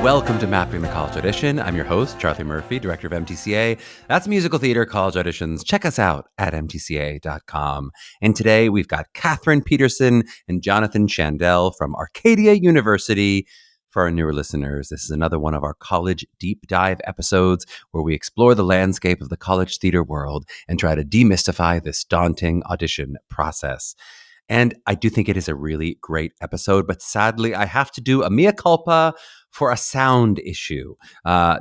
welcome to Mapping the College Audition. I'm your host, Charlie Murphy, director of MTCA. That's Musical Theater College Auditions. Check us out at mtca.com. And today we've got Catherine Petersen and Jonathan Shandell from Arcadia University. For our newer listeners, this is another one of our college deep dive episodes where we explore the landscape of the college theater world and try to demystify this daunting audition process. And I do think it is a really great episode, but sadly, I have to do a mea culpa for a sound issue.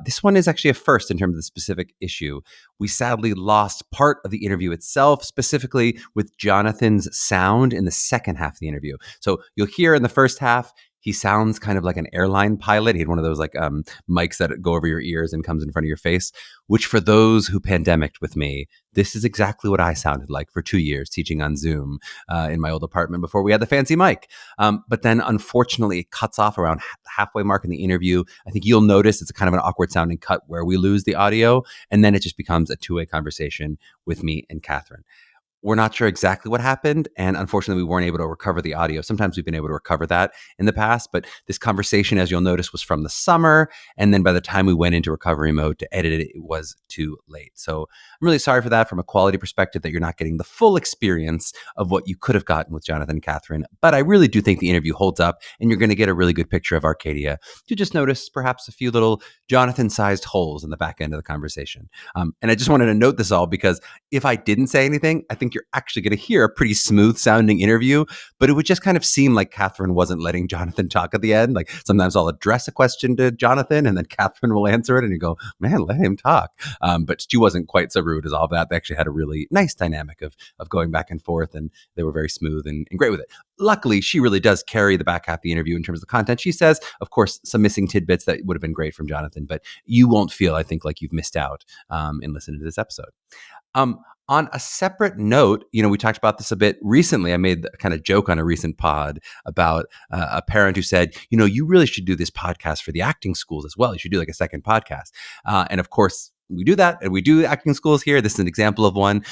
This one is actually a first in terms of the specific issue. We sadly lost part of the interview itself, specifically with Jonathan's sound in the second half of the interview. So you'll hear in the first half, he sounds kind of like an airline pilot. He had one of those like mics that go over your ears and comes in front of your face, which for those who pandemicked with me, this is exactly what I sounded like for 2 years teaching on Zoom in my old apartment before we had the fancy mic. But then unfortunately, it cuts off around the halfway mark in the interview. I think you'll notice it's a kind of an awkward sounding cut where we lose the audio. And then it just becomes a two-way conversation with me and Catherine. We're not sure exactly what happened, and unfortunately, we weren't able to recover the audio. Sometimes we've been able to recover that in the past, but this conversation, as you'll notice, was from the summer, and then by the time we went into recovery mode to edit it, it was too late. So I'm really sorry for that from a quality perspective, that you're not getting the full experience of what you could have gotten with Jonathan and Catherine, but I really do think the interview holds up, and you're going to get a really good picture of Arcadia. You just notice perhaps a few little Jonathan-sized holes in the back end of the conversation. And I just wanted to note this all because if I didn't say anything, I think you're actually going to hear a pretty smooth sounding interview, but it would just kind of seem like Catherine wasn't letting Jonathan talk at the end. Like sometimes I'll address a question to Jonathan and then Catherine will answer it and you go, man, let him talk. But she wasn't quite so rude as all that. They actually had a really nice dynamic of going back and forth, and they were very smooth and great with it. Luckily, she really does carry the back half of the interview in terms of the content. She says, of course, some missing tidbits that would have been great from Jonathan, but you won't feel, I think, like you've missed out in listening to this episode. On a separate note, we talked about this a bit recently. I made a kind of joke on a recent pod about a parent who said, you really should do this podcast for the acting schools as well. You should do like a second podcast. And of course, we do that, and we do acting schools here. This is an example of one.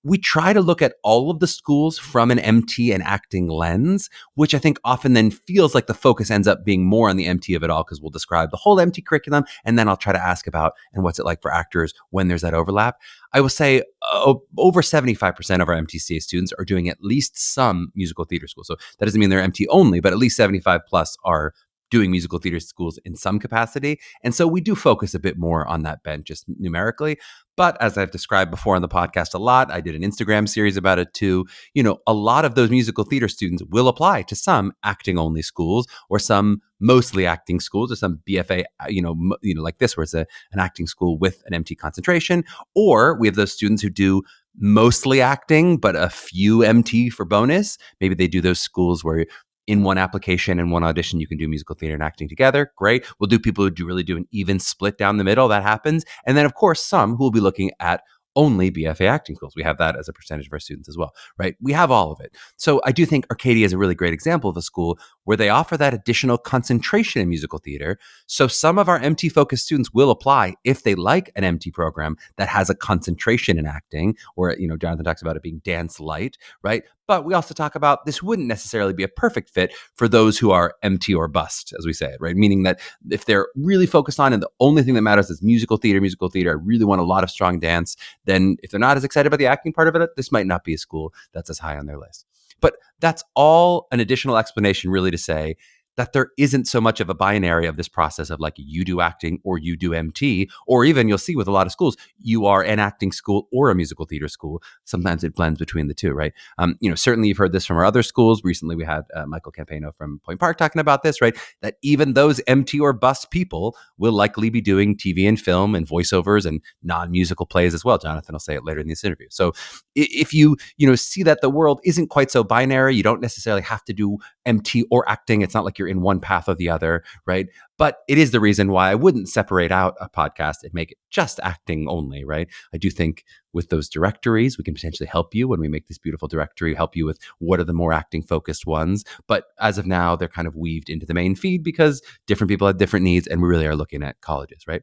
We try to look at all of the schools from an MT and acting lens, which I think often then feels like the focus ends up being more on the MT of it all, because we'll describe the whole MT curriculum, and then I'll try to ask about, and what's it like for actors when there's that overlap. I will say over 75% of our MTCA students are doing at least some musical theater school. So that doesn't mean they're MT only, but at least 75 plus are doing musical theater schools in some capacity. And so we do focus a bit more on that bent just numerically. But as I've described before on the podcast a lot, I did an Instagram series about it too. A lot of those musical theater students will apply to some acting only schools or some mostly acting schools or some BFA, like this, where it's an acting school with an MT concentration. Or we have those students who do mostly acting, but a few MT for bonus. Maybe they do those schools where in one application and one audition, you can do musical theater and acting together. Great. We'll do people who really do an even split down the middle. That happens. And then, of course, some who will be looking at only BFA acting schools. We have that as a percentage of our students as well, right? We have all of it. So I do think Arcadia is a really great example of a school where they offer that additional concentration in musical theater. So some of our MT focused students will apply if they like an MT program that has a concentration in acting, or, Jonathan talks about it being dance light, right? But we also talk about this wouldn't necessarily be a perfect fit for those who are MT or bust, as we say it, right? Meaning that if they're really focused on, and the only thing that matters is musical theater, I really want a lot of strong dance, then if they're not as excited about the acting part of it, this might not be a school that's as high on their list. But that's all an additional explanation really to say that there isn't so much of a binary of this process of like you do acting or you do MT, or even you'll see with a lot of schools, you are an acting school or a musical theater school. Sometimes it blends between the two, right? Certainly you've heard this from our other schools. Recently we had Michael Campano from Point Park talking about this, right? That even those MT or bust people will likely be doing TV and film and voiceovers and non-musical plays as well. Jonathan will say it later in this interview. So if you see that the world isn't quite so binary, you don't necessarily have to do MT or acting. It's not like you're in one path or the other, right? But it is the reason why I wouldn't separate out a podcast and make it just acting only, right? I do think with those directories, we can potentially help you when we make this beautiful directory, help you with what are the more acting focused ones. But as of now, they're kind of weaved into the main feed because different people have different needs, and we really are looking at colleges, right?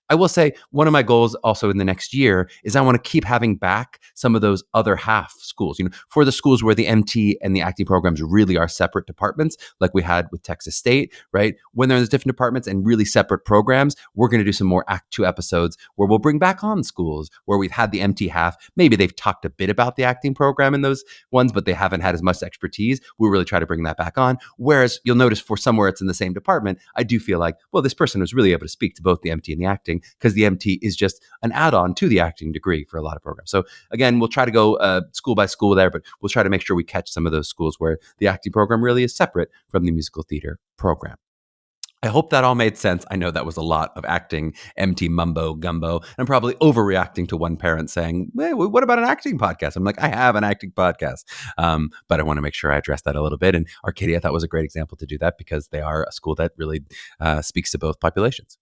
I will say one of my goals also in the next year is I want to keep having back some of those other half schools, for the schools where the MT and the acting programs really are separate departments, like we had with Texas State, right? When they're in those different departments and really separate programs, we're going to do some more Act 2 episodes where we'll bring back on schools where we've had the MT half. Maybe they've talked a bit about the acting program in those ones, but they haven't had as much expertise. We'll really try to bring that back on. Whereas you'll notice for somewhere it's in the same department, I do feel like, well, this person was really able to speak to both the MT and the acting because the MT is just an add-on to the acting degree for a lot of programs. So again, we'll try to go school by school there, but we'll try to make sure we catch some of those schools where the acting program really is separate from the musical theater program. I hope that all made sense. I know that was a lot of acting, MT mumbo gumbo. I'm probably overreacting to one parent saying, hey, what about an acting podcast? I'm like, I have an acting podcast. But I want to make sure I address that a little bit. And Arcadia, I thought was a great example to do that because they are a school that really speaks to both populations.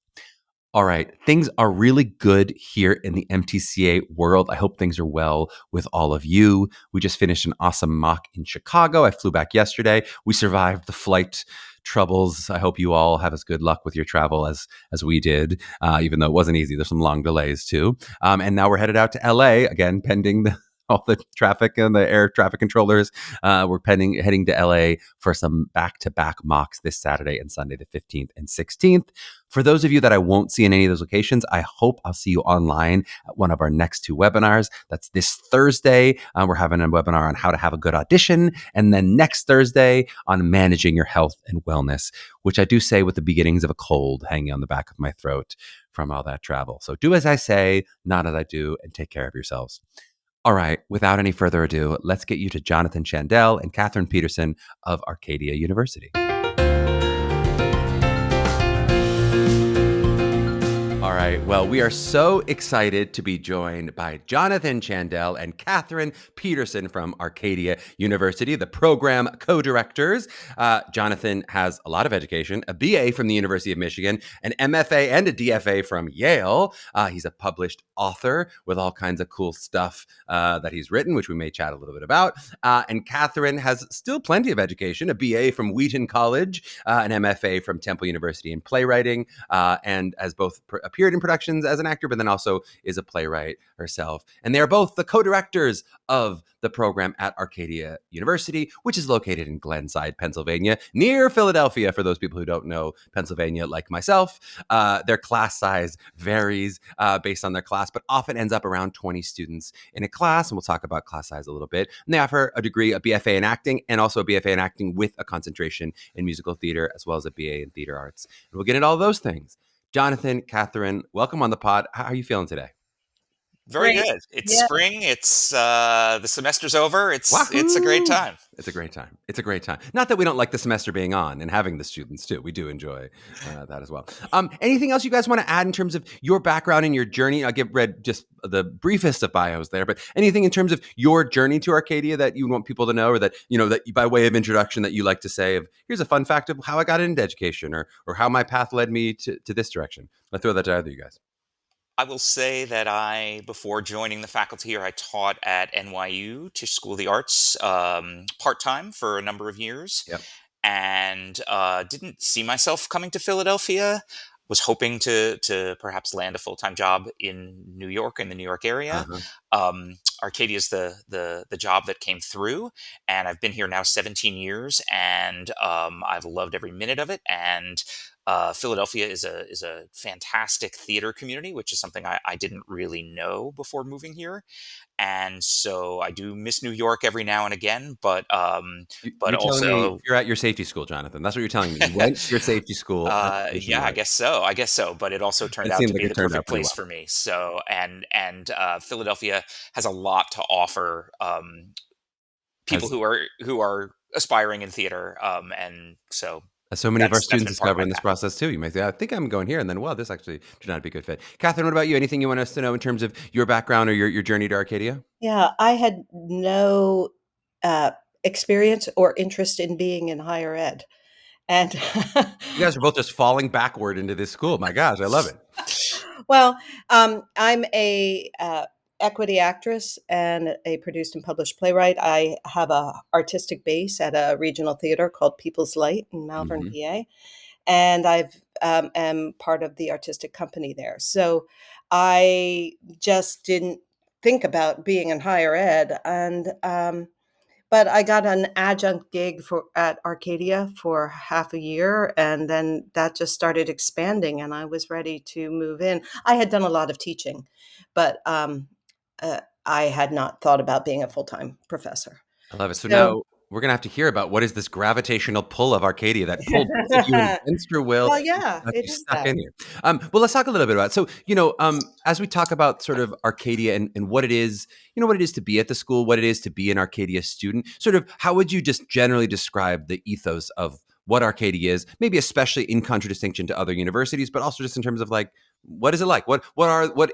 All right. Things are really good here in the MTCA world. I hope things are well with all of you. We just finished an awesome mock in Chicago. I flew back yesterday. We survived the flight troubles. I hope you all have as good luck with your travel as we did, even though it wasn't easy. There's some long delays too. And now we're headed out to LA again, pending all the traffic and the air traffic controllers. We're heading to LA for some back-to-back mocks this Saturday and Sunday, the 15th and 16th. For those of you that I won't see in any of those locations, I hope I'll see you online at one of our next two webinars. That's this Thursday. We're having a webinar on how to have a good audition. And then next Thursday on managing your health and wellness, which I do say with the beginnings of a cold hanging on the back of my throat from all that travel. So do as I say, not as I do, and take care of yourselves. All right, without any further ado, let's get you to Jonathan Shandell and Catherine Petersen of Arcadia University. All right. Well, we are so excited to be joined by Jonathan Shandell and Catherine Petersen from Arcadia University, the program co-directors. Jonathan has a lot of education, a BA from the University of Michigan, an MFA and a DFA from Yale. He's a published author with all kinds of cool stuff that he's written, which we may chat a little bit about. And Catherine has still plenty of education, a BA from Wheaton College, an MFA from Temple University in playwriting, and has both appeared in productions as an actor, but then also is a playwright herself. And they are both the co-directors of the program at Arcadia University, which is located in Glenside, Pennsylvania, near Philadelphia, for those people who don't know Pennsylvania like myself. Their class size varies based on their class, but often ends up around 20 students in a class, and we'll talk about class size a little bit. And they offer a degree, a BFA in acting, and also a BFA in acting with a concentration in musical theater, as well as a BA in theater arts. And we'll get into all those things. Jonathan, Catherine, welcome on the pod. How are you feeling today? Very good. It's spring. It's the semester's over. It's a great time. It's a great time. It's a great time. Not that we don't like the semester being on and having the students too. We do enjoy that as well. Anything else you guys want to add in terms of your background and your journey? I read just the briefest of bios there, but anything in terms of your journey to Arcadia that you want people to know, or that that by way of introduction that you like to say of here's a fun fact of how I got into education, or how my path led me to this direction. I throw that to either of you guys. I will say that before joining the faculty here, I taught at NYU Tisch School of the Arts part-time for a number of years. Yep. And didn't see myself coming to Philadelphia. Was hoping to perhaps land a full-time job in New York, in the New York area. Arcadia is the job that came through, and I've been here now 17 years, and I've loved every minute of it. And Philadelphia is a fantastic theater community, which is something I didn't really know before moving here. And so I do miss New York every now and again, but you're also you're at your safety school, Jonathan. That's what you're telling me. You went to your safety school. yeah, I guess so. But it also turned out to be the perfect place for me. So and Philadelphia has a lot to offer people who are aspiring in theater, and so. So many of our students discover in this process too. You might say, I think I'm going here. And then, well, this actually turned out to be a good fit. Catherine, what about you? Anything you want us to know in terms of your background or your journey to Arcadia? Yeah, I had no experience or interest in being in higher ed. And you guys are both just falling backward into this school. My gosh, I love it. Well, I'm a equity actress and a produced and published playwright. I have a artistic base at a regional theater called People's Light in Malvern, PA. and I've am part of the artistic company there. So I just didn't think about being in higher ed, and but I got an adjunct gig at Arcadia for half a year, and then that just started expanding, and I was ready to move in. I had done a lot of teaching, but I had not thought about being a full-time professor. I love it. So So now we're going to have to hear about what is this gravitational pull of Arcadia that pulled both of you against your will, well, yeah, got it you is stuck that. in here. Well, let's talk a little bit about it. So, as we talk about sort of Arcadia and what it is, what it is to be at the school, what it is to be an Arcadia student, sort of how would you just generally describe the ethos of what Arcadia is, maybe especially in contradistinction to other universities, but also just in terms of like, what is it like? What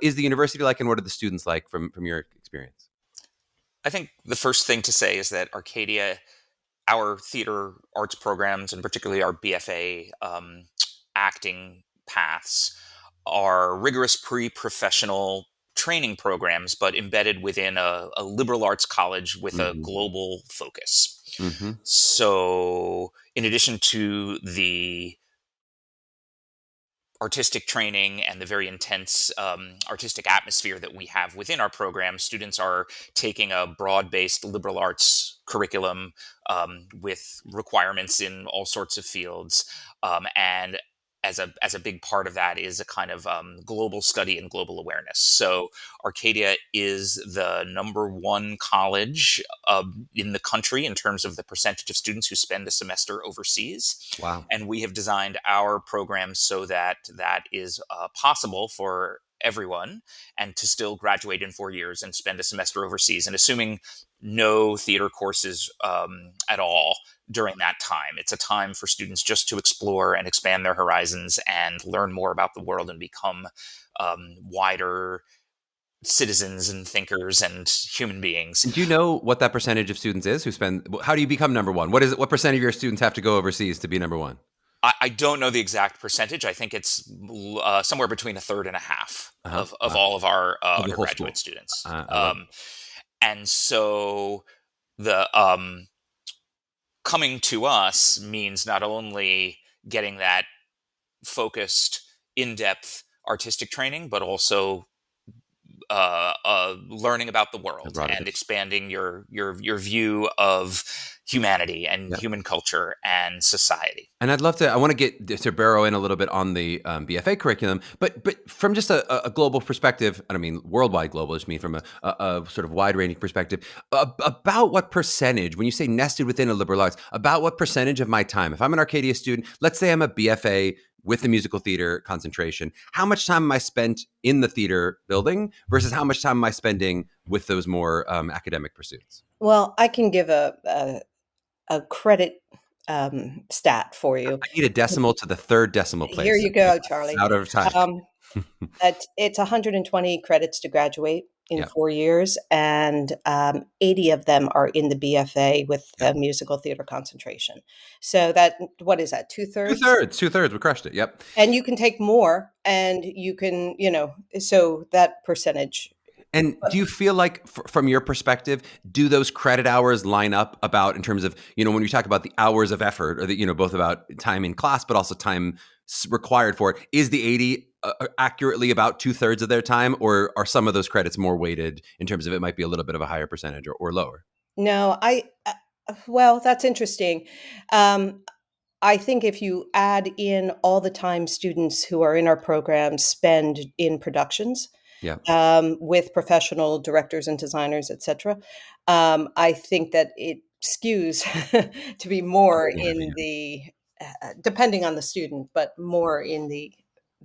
is the university like and what are the students like from your experience? I think the first thing to say is that Arcadia, our theater arts programs, and particularly our BFA acting paths, are rigorous pre-professional training programs, but embedded within a liberal arts college with a Mm-hmm. global focus. Mm-hmm. So, in addition to the artistic training and the very intense artistic atmosphere that we have within our program, students are taking a broad-based liberal arts curriculum with requirements in all sorts of fields, and as a big part of that is a kind of global study and global awareness. So Arcadia is the number one college in the country in terms of the percentage of students who spend a semester overseas. Wow. And we have designed our programs so that that is possible for everyone, and to still graduate in 4 years and spend a semester overseas. And assuming no theater courses at all during that time, it's a time for students just to explore and expand their horizons and learn more about the world and become wider citizens and thinkers and human beings. And do you know what that percentage of students is who spend? How do you become number one? What is it? What percent of your students have to go overseas to be number one? I don't know the exact percentage. I think it's somewhere between a third and a half of Wow. all of our Of the whole school. undergraduate students. I love it. And so the coming to us means not only getting that focused, in-depth artistic training, but also learning about the world broader and picture. expanding your view of humanity and Yep. human culture and society. And I want to get to burrow in a little bit on the BFA curriculum, but from just a global perspective, I don't mean worldwide global, I just mean from a sort of wide ranging perspective, about what percentage, when you say nested within a liberal arts, about what percentage of my time, if I'm an Arcadia student, let's say I'm a BFA with the musical theater concentration, how much time am I spent in the theater building versus how much time am I spending with those more academic pursuits? Well, I can give a credit stat for you. I need a decimal to the third decimal Here place. you go, Charlie. Out of time. It's 120 credits to graduate in Yeah. 4 years, and 80 of them are in the BFA with the musical theater concentration. So what is that, two-thirds? Two-thirds. We crushed it. Yep. And you can take more, and you can, so that percentage. And do you feel like, from your perspective, do those credit hours line up about in terms of, when you talk about the hours of effort, or both about time in class, but also time required for it, is the 80 accurately about two-thirds of their time, or are some of those credits more weighted in terms of it might be a little bit of a higher percentage or lower? No, well, that's interesting. I think if you add in all the time students who are in our program spend in productions, Yeah. with professional directors and designers, etc., I think that it skews to be more in the, depending on the student, but more in the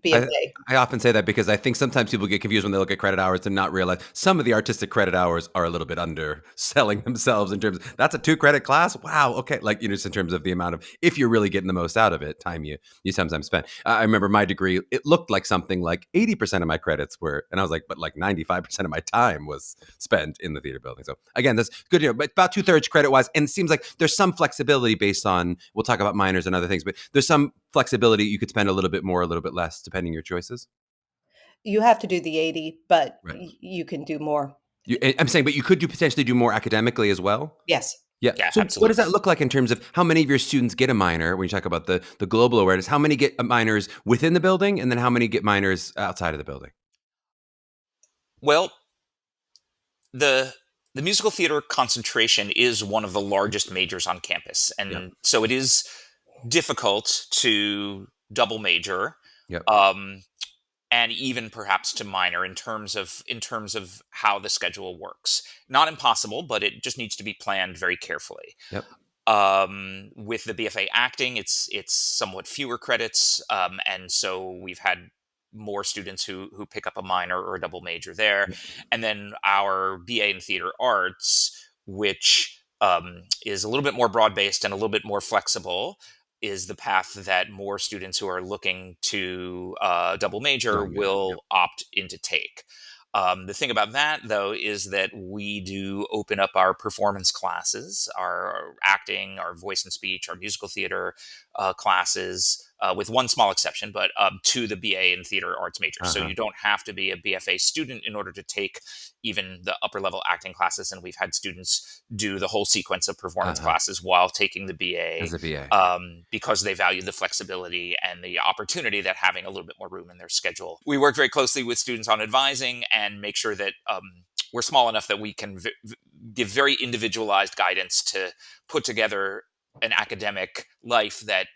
I, BFA. I often say that because I think sometimes people get confused when they look at credit hours and not realize some of the artistic credit hours are a little bit underselling themselves in terms of that's a 2-credit class. Wow. Okay. Like, just in terms of the amount of, if you're really getting the most out of it, time you sometimes spend. I remember my degree, it looked like something like 80% of my credits were, and I was like, but like 95% of my time was spent in the theater building. So again, that's good, but about 2/3 credit wise. And it seems like there's some flexibility based on, we'll talk about minors and other things, but there's some flexibility. You could spend a little bit more, a little bit less, depending your choices. You have to do the 80, but Right. you can do more. I'm saying, but you could potentially do more academically as well. Yes. Yeah. Yeah, So what does absolutely. that look like in terms of how many of your students get a minor when you talk about the global awareness? How many get minors within the building, and then how many get minors outside of the building? Well, the the musical theater concentration is one of the largest majors on campus, Yep. and so it is difficult to double major, Yep. um, and even perhaps to minor in terms of how the schedule works. Not impossible, but it just needs to be planned very carefully. Yep. With the BFA acting, it's somewhat fewer credits, and so we've had more students who pick up a minor or a double major there, Yep. and then our BA in theater arts, which is a little bit more broad based and a little bit more flexible, is the path that more students who are looking to double major Going down. Yep. will opt in to take. The thing about that, though, is that we do open up our performance classes, our acting, our voice and speech, our musical theater classes, with one small exception, but to the BA in theater arts majors. So Uh-huh. you don't have to be a BFA student in order to take even the upper level acting classes. And we've had students do the whole sequence of performance Uh-huh. classes while taking the BA, As a BA. because they value the flexibility and the opportunity that having a little bit more room in their schedule. We work very closely with students on advising and make sure that we're small enough that we can give very individualized guidance to put together an academic life that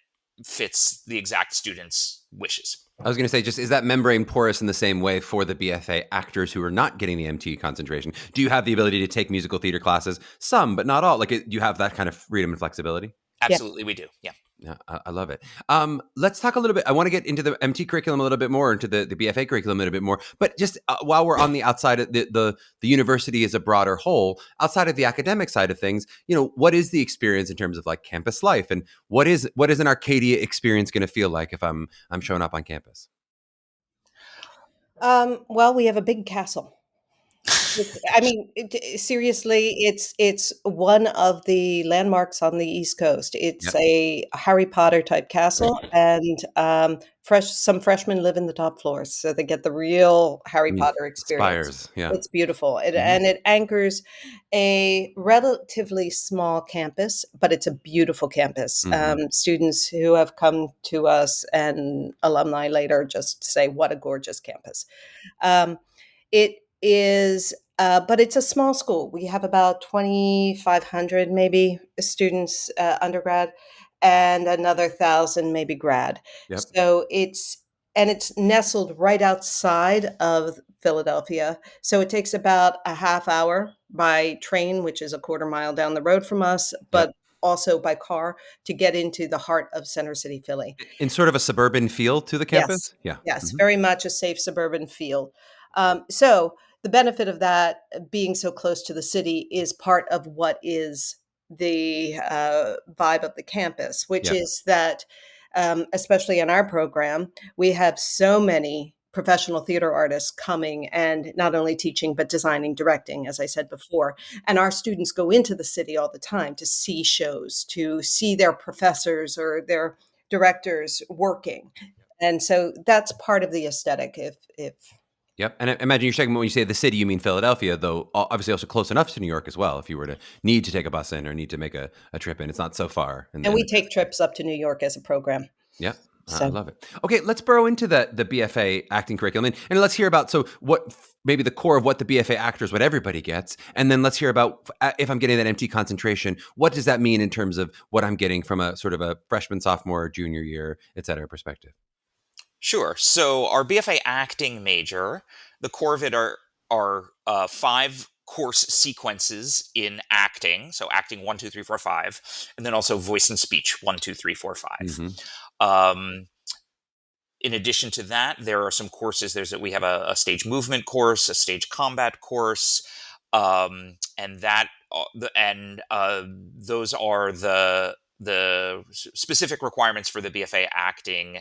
fits the exact student's wishes. I was going to say, just is that membrane porous in the same way for the BFA actors who are not getting the MT concentration? Do you have the ability to take musical theater classes? Some, but not all. Like, do you have that kind of freedom and flexibility? Absolutely, we do. Yeah. Yeah, I love it. Let's talk a little bit. I want to get into the MT curriculum a little bit more, into the BFA curriculum a little bit more. But just while we're on the outside of the university as a broader whole, outside of the academic side of things, what is the experience in terms of like campus life, and what is an Arcadia experience going to feel like if I'm showing up on campus? Well, we have a big castle. I mean, seriously, it's one of the landmarks on the East Coast. It's Yep. a Harry Potter type castle, and some freshmen live in the top floors, so they get the real Harry Potter experience. Spires. Yeah. It's beautiful, Mhm. and it anchors a relatively small campus, but it's a beautiful campus. Mhm. Students who have come to us and alumni later just say, "What a gorgeous campus." Um, it is, but it's a small school. We have about 2,500 maybe students, undergrad, and another 1,000 maybe grad. Yep. So it's nestled right outside of Philadelphia. So it takes about a half hour by train, which is a quarter mile down the road from us, Yep. but also by car to get into the heart of Center City, Philly. In sort of a suburban feel to the Yes. campus. Yeah. Yes, Mhm. very much a safe suburban feel. So the benefit of that, being so close to the city, is part of what is the vibe of the campus, which Yeah. is that, especially in our program, we have so many professional theater artists coming and not only teaching, but designing, directing, as I said before. And our students go into the city all the time to see shows, to see their professors or their directors working. And so that's part of the aesthetic if Yep. And I imagine you're saying when you say the city, you mean Philadelphia, though obviously also close enough to New York as well. If you were to need to take a bus in or need to make a trip in, it's not so far. and we take trips up to New York as a program. Yeah, I So love it. Okay, let's burrow into the BFA acting curriculum, and let's hear about maybe the core of what the BFA actors, what everybody gets, and then let's hear about if I'm getting that MT concentration, what does that mean in terms of what I'm getting from a sort of a freshman, sophomore, junior year, et cetera perspective. Sure. So our BFA acting major, the core of it are 5 course sequences in acting. So acting 1, 2, 3, 4, 5, and then also voice and speech 1, 2, 3, 4, 5. Mm-hmm. Um, in addition to that, there are some courses. We have a stage movement course, a stage combat course, and those are the specific requirements for the BFA acting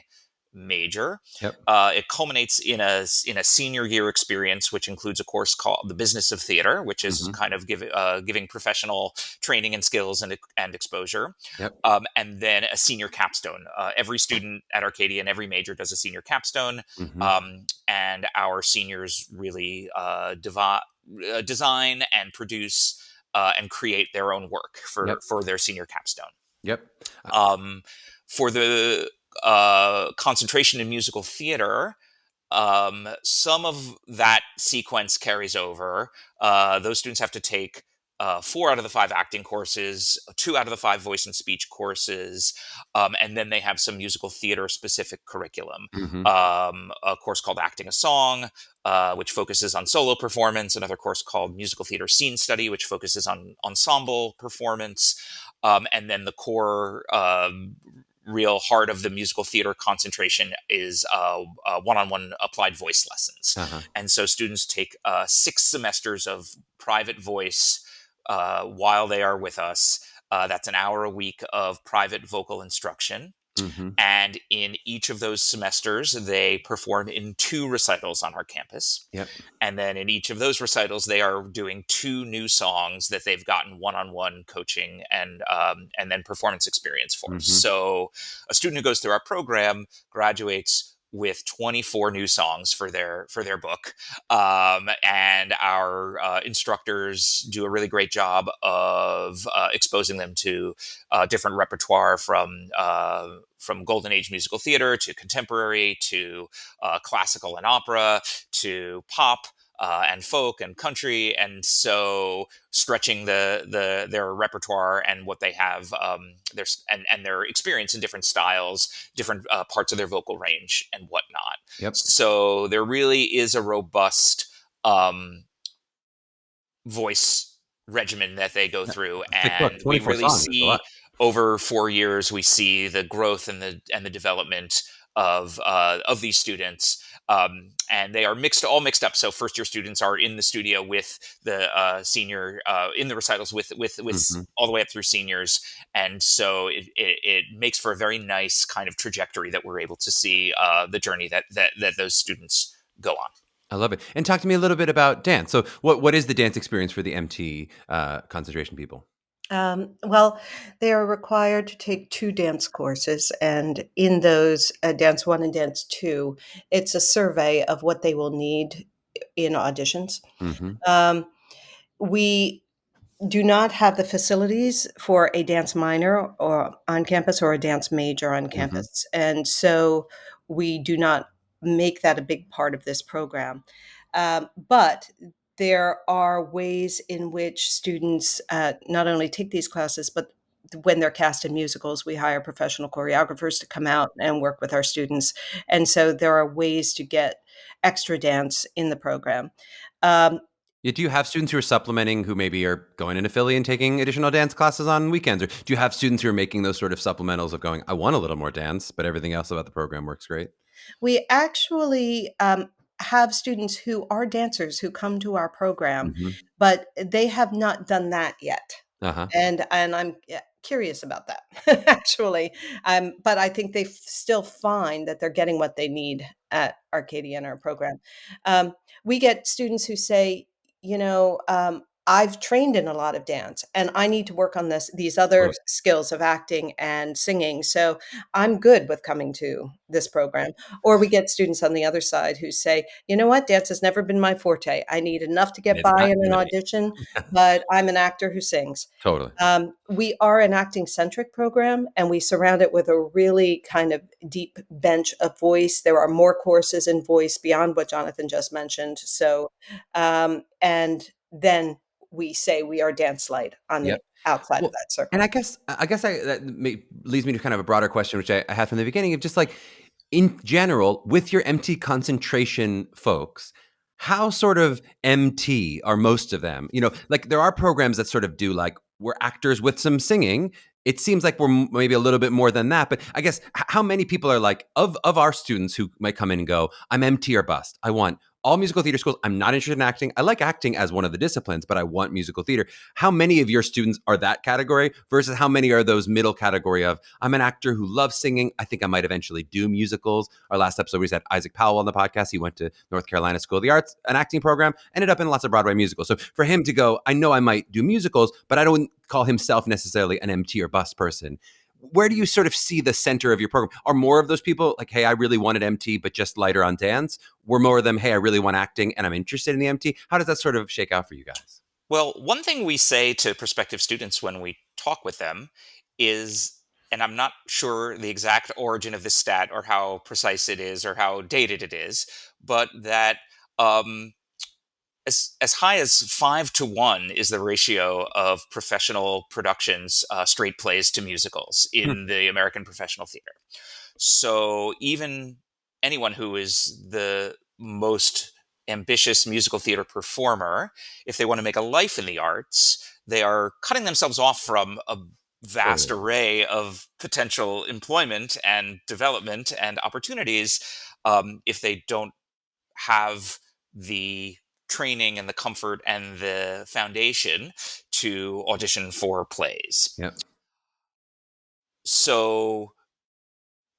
major. Yep. It culminates in a senior year experience, which includes a course called the Business of Theater, which is Mm-hmm. kind of giving professional training and skills and exposure. Yep. And then a senior capstone. Every student at Arcadia and every major does a senior capstone, Mm-hmm. and our seniors really design and produce and create their own work for their senior capstone. Yep. For the concentration in musical theater, some of that sequence carries over. Those students have to take 4 out of the 5 acting courses, 2 out of the 5 voice and speech courses, and then they have some musical theater specific curriculum. Mm-hmm. A course called Acting a Song, which focuses on solo performance, another course called Musical Theater Scene Study, which focuses on ensemble performance, and then the core real heart of the musical theater concentration is one-on-one applied voice lessons. And so students take 6 semesters of private voice while they are with us. That's an hour a week of private vocal instruction. Mm-hmm. And in each of those semesters, they perform in 2 recitals on our campus. Yep. And then in each of those recitals, they are doing 2 new songs that they've gotten one-on-one coaching and then performance experience for. Mm-hmm. So a student who goes through our program graduates with 24 new songs for their book, and our instructors do a really great job of exposing them to different repertoire from Golden Age musical theater to contemporary to classical and opera to pop and folk and country, and so stretching their repertoire and what they have, their experience in different styles, different parts of their vocal range and whatnot. Yep. So there really is a robust voice regimen that they go through, and we really see over 4 years we see the growth and the development of these students. And they are all mixed up. So first year students are in the studio with the senior in the recitals with Mm-hmm. all the way up through seniors. And so it makes for a very nice kind of trajectory that we're able to see the journey that those students go on. I love it. And talk to me a little bit about dance. So what is the dance experience for the MT concentration people? Well, they are required to take 2 dance courses, and in those, Dance 1 and Dance 2, it's a survey of what they will need in auditions. Mm-hmm. We do not have the facilities for a dance minor or on campus or a dance major on campus, and so we do not make that a big part of this program. But there are ways in which students not only take these classes, but when they're cast in musicals, we hire professional choreographers to come out and work with our students. And so there are ways to get extra dance in the program. Do you have students who are supplementing who maybe are going into Philly and taking additional dance classes on weekends? Or do you have students who are making those sort of supplementals of going, I want a little more dance, but everything else about the program works great? We actually have students who are dancers who come to our program, but they have not done that yet. And I'm curious about that, actually. But I think they still find that they're getting what they need at Arcadia in our program. We get students who say, I've trained in a lot of dance and I need to work on these other skills of acting and singing. So I'm good with coming to this program. Or we get students on the other side who say, you know what, dance has never been my forte. I need enough to get by in an audition, but I'm an actor who sings. Totally. We are an acting centric program, and we surround it with a really kind of deep bench of voice. There are more courses in voice beyond what Jonathan just mentioned. So, and then we say we are dance light on the outside of that circle. And I guess that leads me to kind of a broader question, which I had from the beginning of just like, in general, with your MT concentration folks, how sort of MT are most of them? Like there are programs that sort of do like, we're actors with some singing. It seems like we're maybe a little bit more than that. But I guess how many people are like, of our students who might come in and go, I'm MT or bust. I want all musical theater schools. I'm not interested in acting. I like acting as one of the disciplines, but I want musical theater. How many of your students are that category versus how many are those middle category of, I'm an actor who loves singing. I think I might eventually do musicals. Our last episode, we had Isaac Powell on the podcast. He went to North Carolina School of the Arts, an acting program, ended up in lots of Broadway musicals. So for him to go, I know I might do musicals, but I don't call himself necessarily an MT or bust person. Where do you sort of see the center of your program? Are more of those people like, hey, I really wanted MT, but just lighter on dance? Were more of them, hey, I really want acting and I'm interested in the MT? How does that sort of shake out for you guys? Well, one thing we say to prospective students when we talk with them is, and I'm not sure the exact origin of this stat or how precise it is or how dated it is, but that um, as high as 5 to 1 is the ratio of professional productions, straight plays to musicals Hmm. in the American professional theater. So even anyone who is the most ambitious musical theater performer, if they want to make a life in the arts, they are cutting themselves off from a vast Totally. array of potential employment and development and opportunities, if they don't have the training and the comfort and the foundation to audition for plays. Yep. So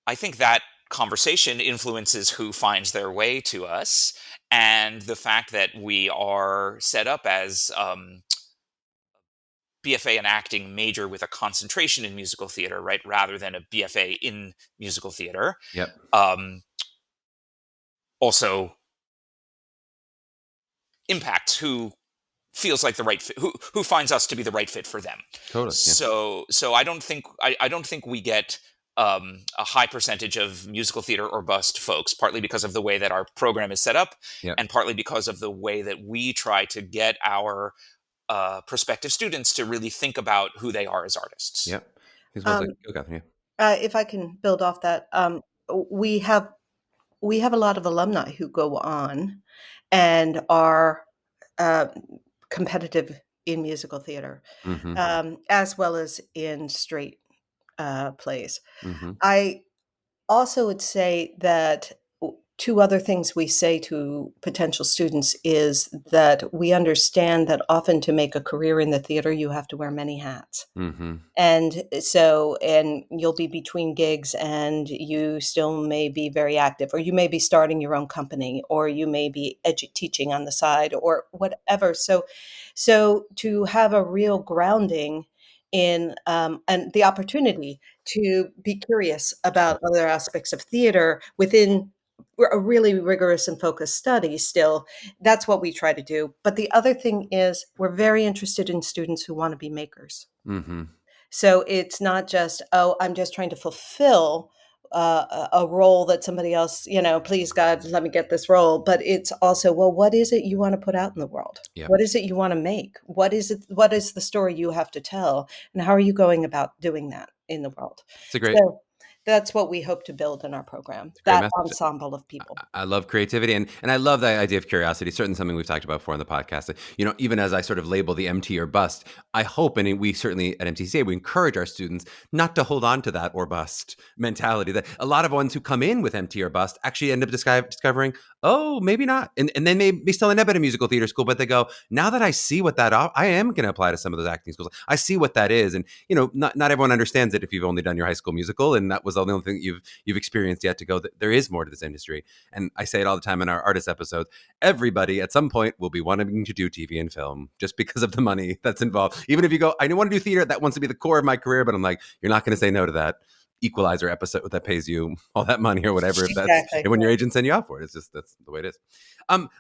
I think that conversation influences who finds their way to us, and the fact that we are set up as BFA in acting major with a concentration in musical theater, right, rather than a BFA in musical theater. Yep. Um, Also impacts who feels like the right fit, who finds us to be the right fit for them. Totally. Yeah. So I don't think we get a high percentage of musical theater or bust folks, partly because of the way that our program is set up, Yep. and partly because of the way that we try to get our prospective students to really think about who they are as artists. Yep. He's well said. Um, Go, Catherine. if I can build off that, we have a lot of alumni who go on and are uh, competitive in musical theater, Yeah. Mm-hmm. as well as in straight plays. Mm-hmm. I also would say that two other things we say to potential students is that we understand that often to make a career in the theater, you have to wear many hats. Mm-hmm. And so, and you'll be between gigs and you still may be very active, or you may be starting your own company, or you may be teaching on the side or whatever. So to have a real grounding in, and the opportunity to be curious Sure. about other aspects of theater within a really rigorous and focused study still, that's what we try to do. But the other thing is we're very interested in students who want to be makers. Mm-hmm. So it's not just, oh, I'm just trying to fulfill a role that somebody else, please God, let me get this role. But it's also, well, what is it you want to put out in the world? Yep. What is it you want to make? What is it? What is the story you have to tell? And how are you going about doing that in the world? It's a great So that's what we hope to build in our program, great that message. ensemble of people. I love creativity and I love the idea of curiosity. Certainly something we've talked about before on the podcast. Even as I sort of label the MT or bust, I hope, and we certainly at MTCA, we encourage our students not to hold on to that or bust mentality. That a lot of ones who come in with MT or bust actually end up discovering, oh, maybe not. And then they still end up at a musical theater school, but they go, now that I see what I am going to apply to some of those acting schools. I see what that is. And, not everyone understands it if you've only done your high school musical. And that was the only thing that you've experienced yet to go that there is more to this industry. And I say it all the time in our artist episodes. Everybody at some point will be wanting to do TV and film just because of the money that's involved. Even if you go, I don't want to do theater, that wants to be the core of my career, but I'm like, you're not going to say no to that Equalizer episode that pays you all that money or whatever. If that's Exactly. when your agent send you out for it, it's just that's the way it is.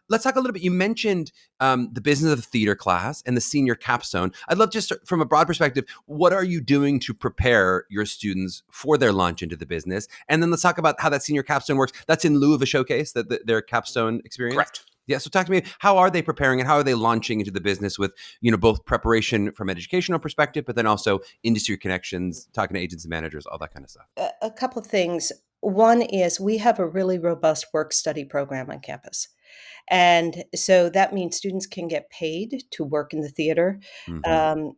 Let's talk a little bit. You mentioned the business of the theater class and the senior capstone. I'd love just from a broad perspective, what are you doing to prepare your students for their launch into the business? And then let's talk about how that senior capstone works. That's in lieu of a showcase, their capstone experience. Correct. Yeah. So talk to me, how are they preparing and how are they launching into the business with, both preparation from an educational perspective, but then also industry connections, talking to agents and managers, all that kind of stuff. A couple of things. One is we have a really robust work study program on campus. And so that means students can get paid to work in the theater, Mm-hmm.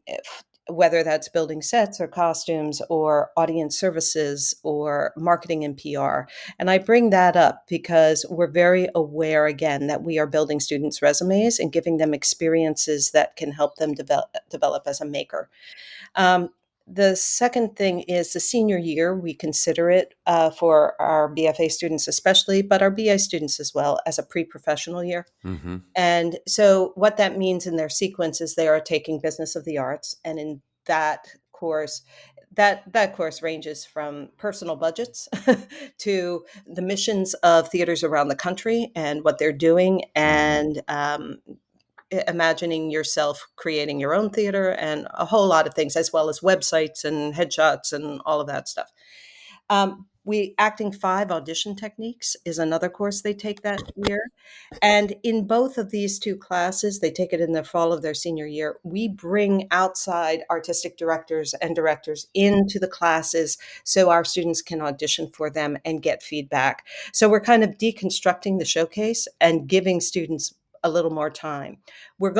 whether that's building sets or costumes or audience services or marketing and PR. And I bring that up because we're very aware, again, that we are building students' resumes and giving them experiences that can help them develop as a maker. The second thing is the senior year. We consider it for our BFA students especially, but our BA students as well, as a pre-professional year. Mm-hmm. And so what that means in their sequence is they are taking business of the arts. And in that course, that course ranges from personal budgets to the missions of theaters around the country and what they're doing, Mm-hmm. and imagining yourself creating your own theater and a whole lot of things, as well as websites and headshots and all of that stuff. Acting 5 audition techniques is another course they take that year. And in both of these two classes, they take it in the fall of their senior year. We bring outside artistic directors and directors into the classes so our students can audition for them and get feedback. So we're kind of deconstructing the showcase and giving students a little more time. We're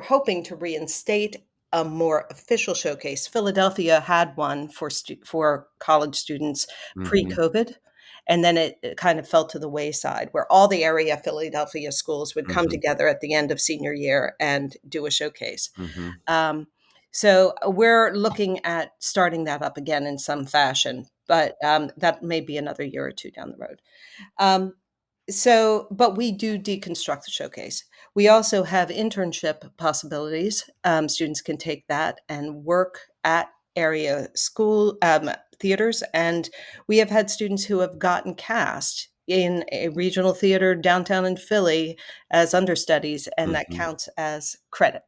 hoping to reinstate a more official showcase. Philadelphia had one for college students pre-COVID, and then it kind of fell to the wayside, where all the area Philadelphia schools would come together at the end of senior year and do a showcase. So we're looking at starting that up again in some fashion, but that may be another year or two down the road. But we do deconstruct the showcase. We also have internship possibilities. Students can take that and work at area school theaters. And we have had students who have gotten cast in a regional theater downtown in Philly as understudies, and that counts as credit,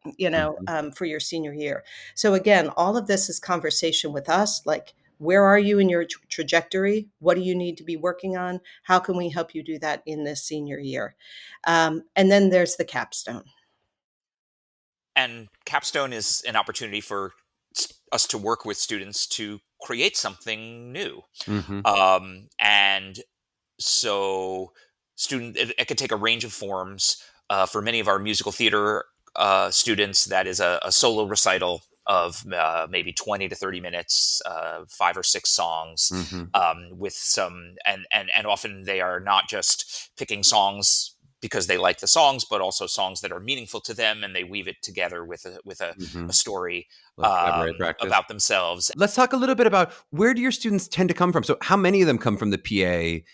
for your senior year. So again, all of this is conversation with us, like, where are you in your trajectory? What do you need to be working on? How can we help you do that in this senior year? And then there's the capstone. And capstone is an opportunity for us to work with students to create something new. And so it could take a range of forms. For many of our musical theater students, that is a solo recital of maybe 20 to 30 minutes, 5 or 6 songs, with some, and often they are not just picking songs because they like the songs, but also songs that are meaningful to them, and they weave it together with a story about themselves. Let's talk a little bit about, where do your students tend to come from? So how many of them come from the PA,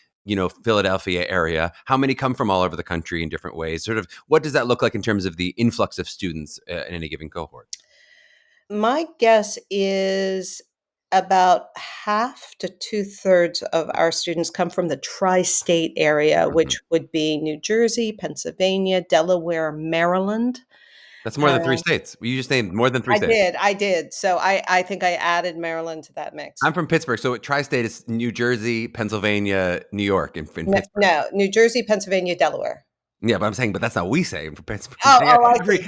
Philadelphia area? How many come from all over the country in different ways? Sort of, what does that look like in terms of the influx of students in any given cohort? My guess is about half to 2/3 of our students come from the tri-state area, which would be New Jersey, Pennsylvania, Delaware, Maryland. That's more than 3 states. You just named more than 3 states. I did. So I think I added Maryland to that mix. I'm from Pittsburgh, so tri-state is New Jersey, Pennsylvania, New York, in Pittsburgh. No, New Jersey, Pennsylvania, Delaware. Yeah, but I'm saying, that's not what we say for Pittsburgh.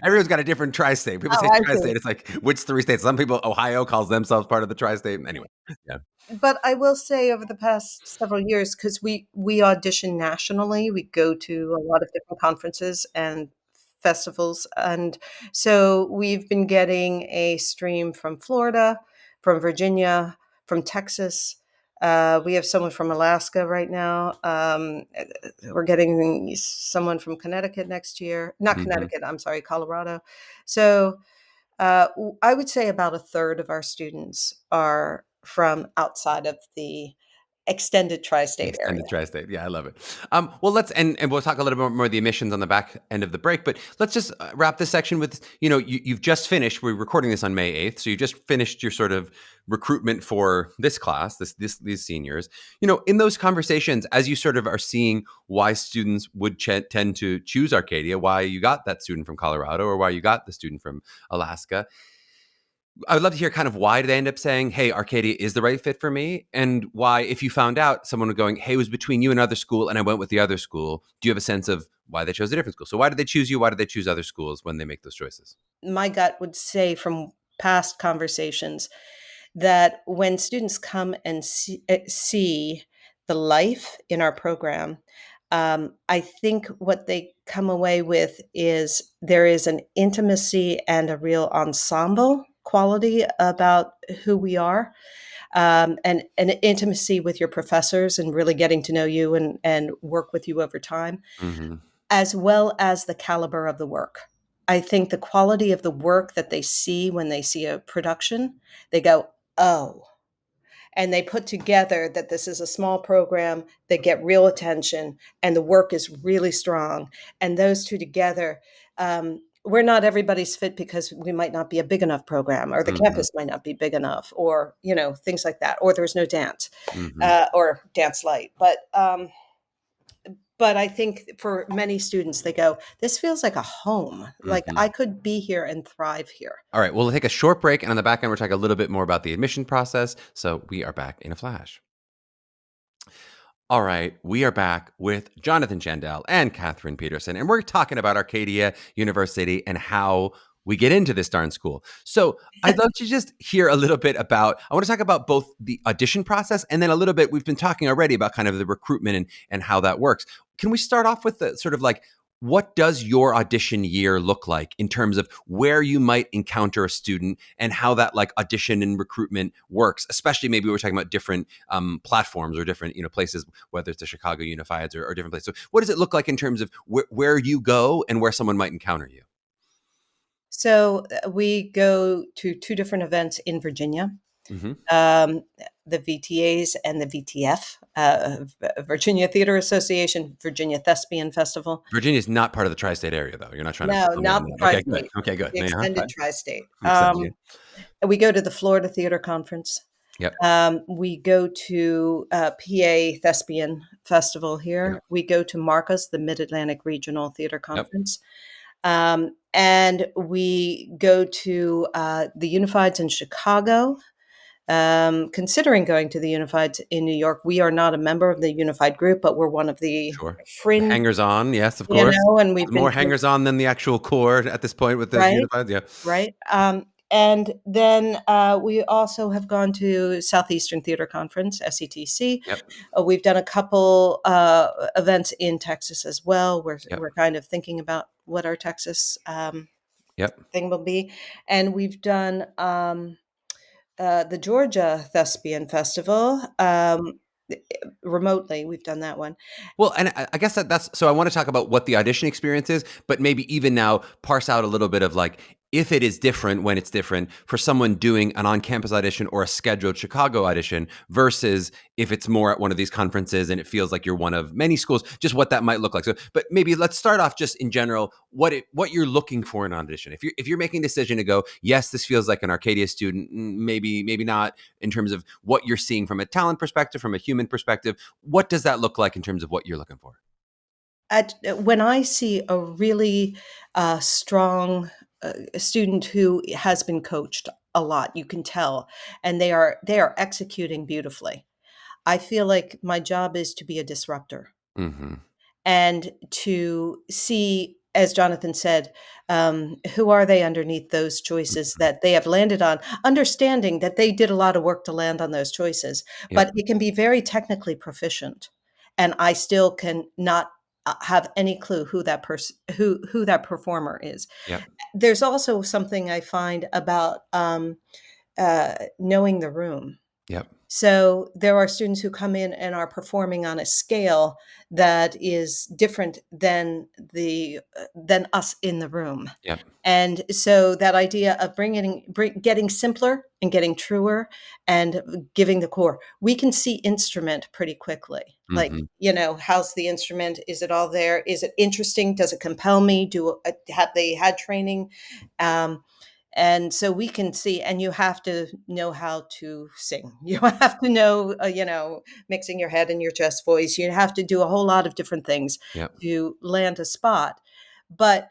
Everyone's got a different tri-state. People say tri-state. It's like, which 3 states? Some people, Ohio calls themselves part of the tri-state. Anyway, yeah. But I will say, over the past several years, because we audition nationally, we go to a lot of different conferences and festivals. And so we've been getting a stream from Florida, from Virginia, from Texas. We have someone from Alaska right now. We're getting someone from Connecticut next year. Not Connecticut, I'm sorry, Colorado. So I would say about 1/3 of our students are from outside of the extended tri-state area. Tri-state. Yeah, I love it. Well, let's, and we'll talk a little bit more of the emissions on the back end of the break, but let's just wrap this section with, you've just finished, we're recording this on May 8th. So you just finished your sort of recruitment for this class, these seniors, in those conversations, as you sort of are seeing why students would tend to choose Arcadia, why you got that student from Colorado or why you got the student from Alaska, I would love to hear kind of why they end up saying, hey, Arcadia is the right fit for me, and why, if you found out someone was going, hey, it was between you and another school and I went with the other school, do you have a sense of why they chose a different school? So why did they choose you? Why did they choose other schools when they make those choices? My gut would say, from past conversations, that when students come and see the life in our program, I think what they come away with is there is an intimacy and a real ensemble quality about who we are, and an intimacy with your professors and really getting to know you and work with you over time, as well as the caliber of the work. I think the quality of the work that they see when they see a production, they go, oh, and they put together that this is a small program, they get real attention, and the work is really strong. And those two together, we're not everybody's fit because we might not be a big enough program, or the campus might not be big enough, or, things like that, or there's no dance, or dance light. but I think for many students, they go, this feels like a home. Like Mhm. I could be here and thrive here. All right, we'll take a short break, and on the back end, we're talking a little bit more about the admission process. So we are back in a flash. All right, we are back with Jonathan Shandell and Catherine Petersen, and we're talking about Arcadia University and how we get into this darn school. So I'd love to just hear a little bit about, I want to talk about both the audition process and then a little bit, we've been talking already about kind of the recruitment and how that works. Can we start off with the sort of like, what does your audition year look like in terms of where you might encounter a student and how that like audition and recruitment works, especially maybe we're talking about different platforms or different, places, whether it's the Chicago Unifieds or different places. So what does it look like in terms of where you go and where someone might encounter you? So we go to two different events in Virginia. Mm-hmm. The VTAs and the VTF, Virginia Theater Association, Virginia Thespian Festival. Virginia is not part of the tri-state area, though. You're not trying to No, tell me not I'm the not. Okay, good. tri-state, Okay, good. the Yeah, extended okay. tri-state. Extended, We go to the Florida Theater Conference. Yep. We go to PA Thespian Festival here. Yep. We go to MARCA's, the Mid-Atlantic Regional Theater Yep. Conference. And we go to the Unifieds in Chicago. Considering going to the Unifieds in New York, we are not a member of the Unified group, but we're one of the Sure. fringe, Hangers on, yes, of course. and we've been More hangers on than the actual core at this point with the right, Unified. Yeah. right. And then we also have gone to Southeastern Theater Conference, SETC. Yep. We've done a couple events in Texas as well. Yep. We're kind of thinking about what our Texas Yep. thing will be. And we've done the Georgia Thespian Festival remotely. We've done that one. Well, and I guess that's so I want to talk about what the audition experience is, but maybe even now parse out a little bit of like if it is different when it's different for someone doing an on-campus audition or a scheduled Chicago audition versus if it's more at one of these conferences and it feels like you're one of many schools, just what that might look like. So, but maybe let's start off just in general, what you're looking for in an audition. If you're making a decision to go, yes, this feels like an Arcadia student, maybe not in terms of what you're seeing from a talent perspective, from a human perspective, what does that look like in terms of what you're looking for? When I see a really strong student who has been coached a lot, you can tell, and they are executing beautifully. I feel like my job is to be a disruptor Mm-hmm. and to see, as Jonathan said, who are they underneath those choices that they have landed on, understanding that they did a lot of work to land on those choices, Yep. but it can be very technically proficient, and I still can not have any clue who that person who that performer is. Yep. There's also something I find about knowing the room. Yep. So there are students who come in and are performing on a scale that is different than than us in the room. Yep. And so that idea of getting simpler and getting truer and giving the core, we can see instrument pretty quickly. Like, Mm-hmm. how's the instrument? Is it all there? Is it interesting? Does it compel me? Have they had training? And so we can see, and you have to know how to sing. You have to know, mixing your head and your chest voice. You have to do a whole lot of different things Yep. to land a spot. But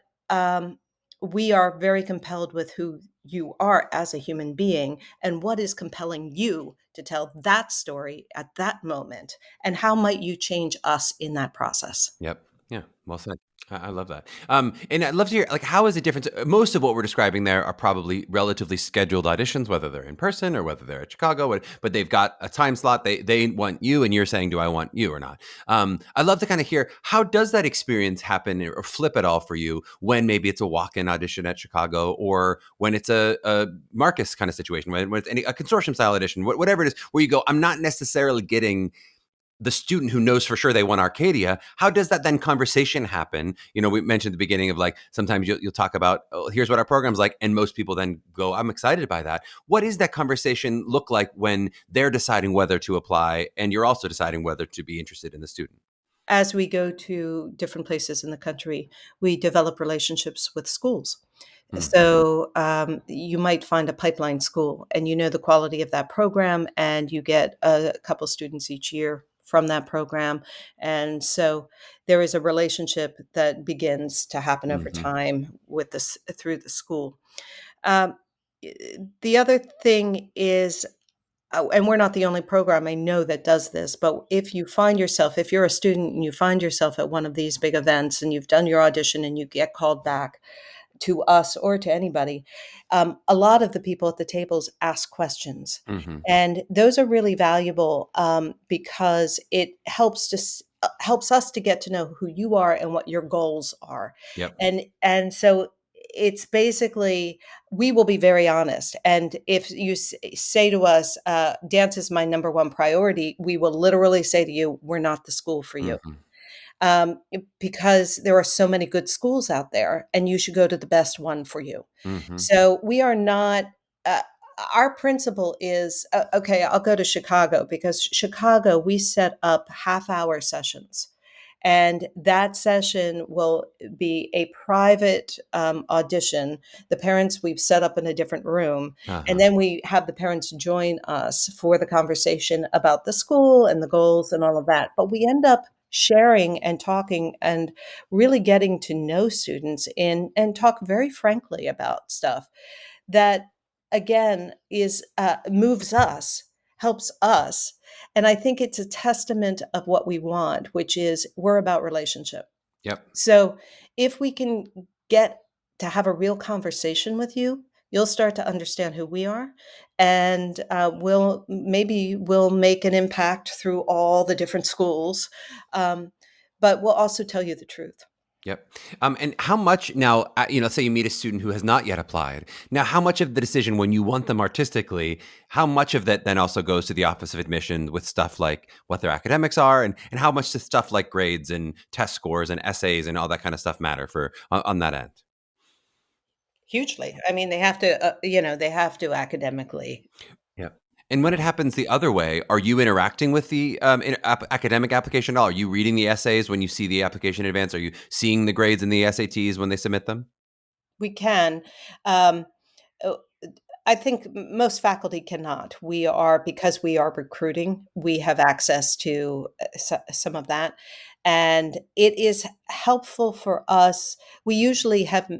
we are very compelled with who you are as a human being and what is compelling you to tell that story at that moment. And how might you change us in that process? Yep. Yeah. Well said. I love that. And I'd love to hear, like, how is it different? Most of what we're describing there are probably relatively scheduled auditions, whether they're in person or whether they're at Chicago, but they've got a time slot. They want you, and you're saying, do I want you or not? I'd love to kind of hear, how does that experience happen or flip at all for you when maybe it's a walk-in audition at Chicago or when it's a Marcus kind of situation, when it's a consortium style audition, whatever it is, where you go, I'm not necessarily getting the student who knows for sure they want Arcadia. How does that then conversation happen? We mentioned at the beginning of like, sometimes you'll talk about, oh, here's what our program's like. And most people then go, I'm excited by that. What is that conversation look like when they're deciding whether to apply and you're also deciding whether to be interested in the student? As we go to different places in the country, we develop relationships with schools. So you might find a pipeline school and you know the quality of that program and you get a couple students each year from that program. And so there is a relationship that begins to happen over Mm-hmm. time with this through the school. Um, the other thing is, and we're not the only program I know that does this, but if you're a student and you find yourself at one of these big events and you've done your audition and you get called back to us or to anybody, a lot of the people at the tables ask questions. Mm-hmm. And those are really valuable because it helps us to get to know who you are and what your goals are. Yep. And so it's basically, we will be very honest. And if you say to us, dance is my number one priority, we will literally say to you, we're not the school for you. Mm-hmm. Because there are so many good schools out there and you should go to the best one for you. Mm-hmm. So we are not, uh, our principle is, okay, I'll go to Chicago, because Chicago, we set up half-hour sessions. And that session will be a private audition. The parents, we've set up in a different room. Uh-huh. And then we have the parents join us for the conversation about the school and the goals and all of that. But we end up sharing and talking and really getting to know students and talk very frankly about stuff that, again, is moves us, helps us. And I think it's a testament of what we want, which is we're about relationship. Yep. So if we can get to have a real conversation with you, you'll start to understand who we are, and we'll make an impact through all the different schools, but we'll also tell you the truth. Yep. And how much now, say you meet a student who has not yet applied. Now, how much of the decision when you want them artistically, how much of that then also goes to the Office of Admission with stuff like what their academics are, and how much does stuff like grades and test scores and essays and all that kind of stuff matter on that end? Hugely. I mean, they have to academically. Yeah. And when it happens the other way, are you interacting with the academic application at all? Are you reading the essays when you see the application in advance? Are you seeing the grades in the SATs when they submit them? We can. Um, oh, I think most faculty cannot. Because we are recruiting, we have access to some of that. And it is helpful for us. We usually have,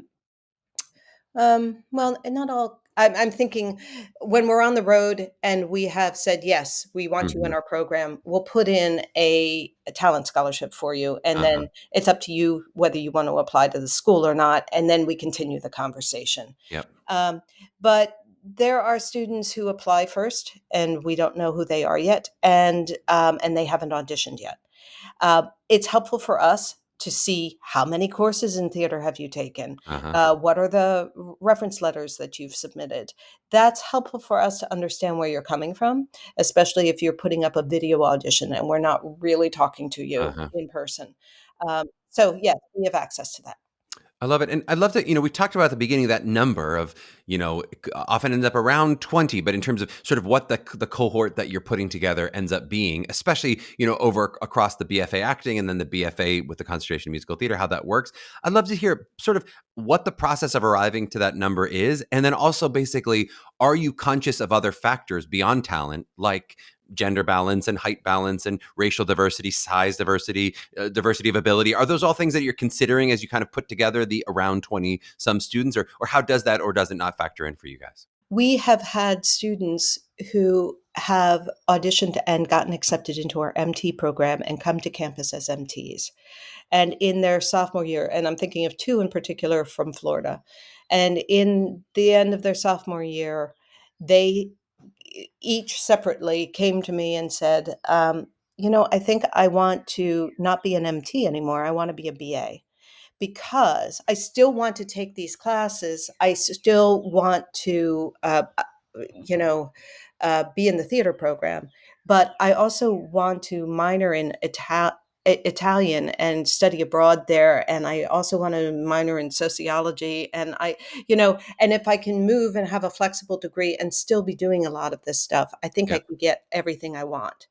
well, not all. I'm thinking when we're on the road and we have said, yes, we want you in Mm-hmm. our program, we'll put in a talent scholarship for you. And Uh-huh. then it's up to you whether you want to apply to the school or not. And then we continue the conversation. Yep. But there are students who apply first and we don't know who they are yet. And they haven't auditioned yet. It's helpful for us to see how many courses in theater have you taken? Uh-huh. What are the reference letters that you've submitted? That's helpful for us to understand where you're coming from, especially if you're putting up a video audition and we're not really talking to you Uh-huh. in person. So yes, we have access to that. I love it. And I'd love to, we talked about at the beginning that number of, often ends up around 20, but in terms of sort of what the cohort that you're putting together ends up being, especially, over across the BFA acting and then the BFA with the concentration in musical theater, how that works. I'd love to hear sort of what the process of arriving to that number is. And then also basically, are you conscious of other factors beyond talent, like gender balance and height balance and racial diversity, size diversity, diversity of ability? Are those all things that you're considering as you kind of put together the around 20 some students, or how does that or does it not factor in for you guys? We have had students who have auditioned and gotten accepted into our MT program and come to campus as MTs. And in their sophomore year, and I'm thinking of two in particular from Florida, and in the end of their sophomore year, they each separately came to me and said, I think I want to not be an MT anymore. I want to be a BA because I still want to take these classes. I still want to, be in the theater program, but I also want to minor in Italian and study abroad there. And I also want to minor in sociology. And and if I can move and have a flexible degree and still be doing a lot of this stuff, I think I Yeah. can get everything I want.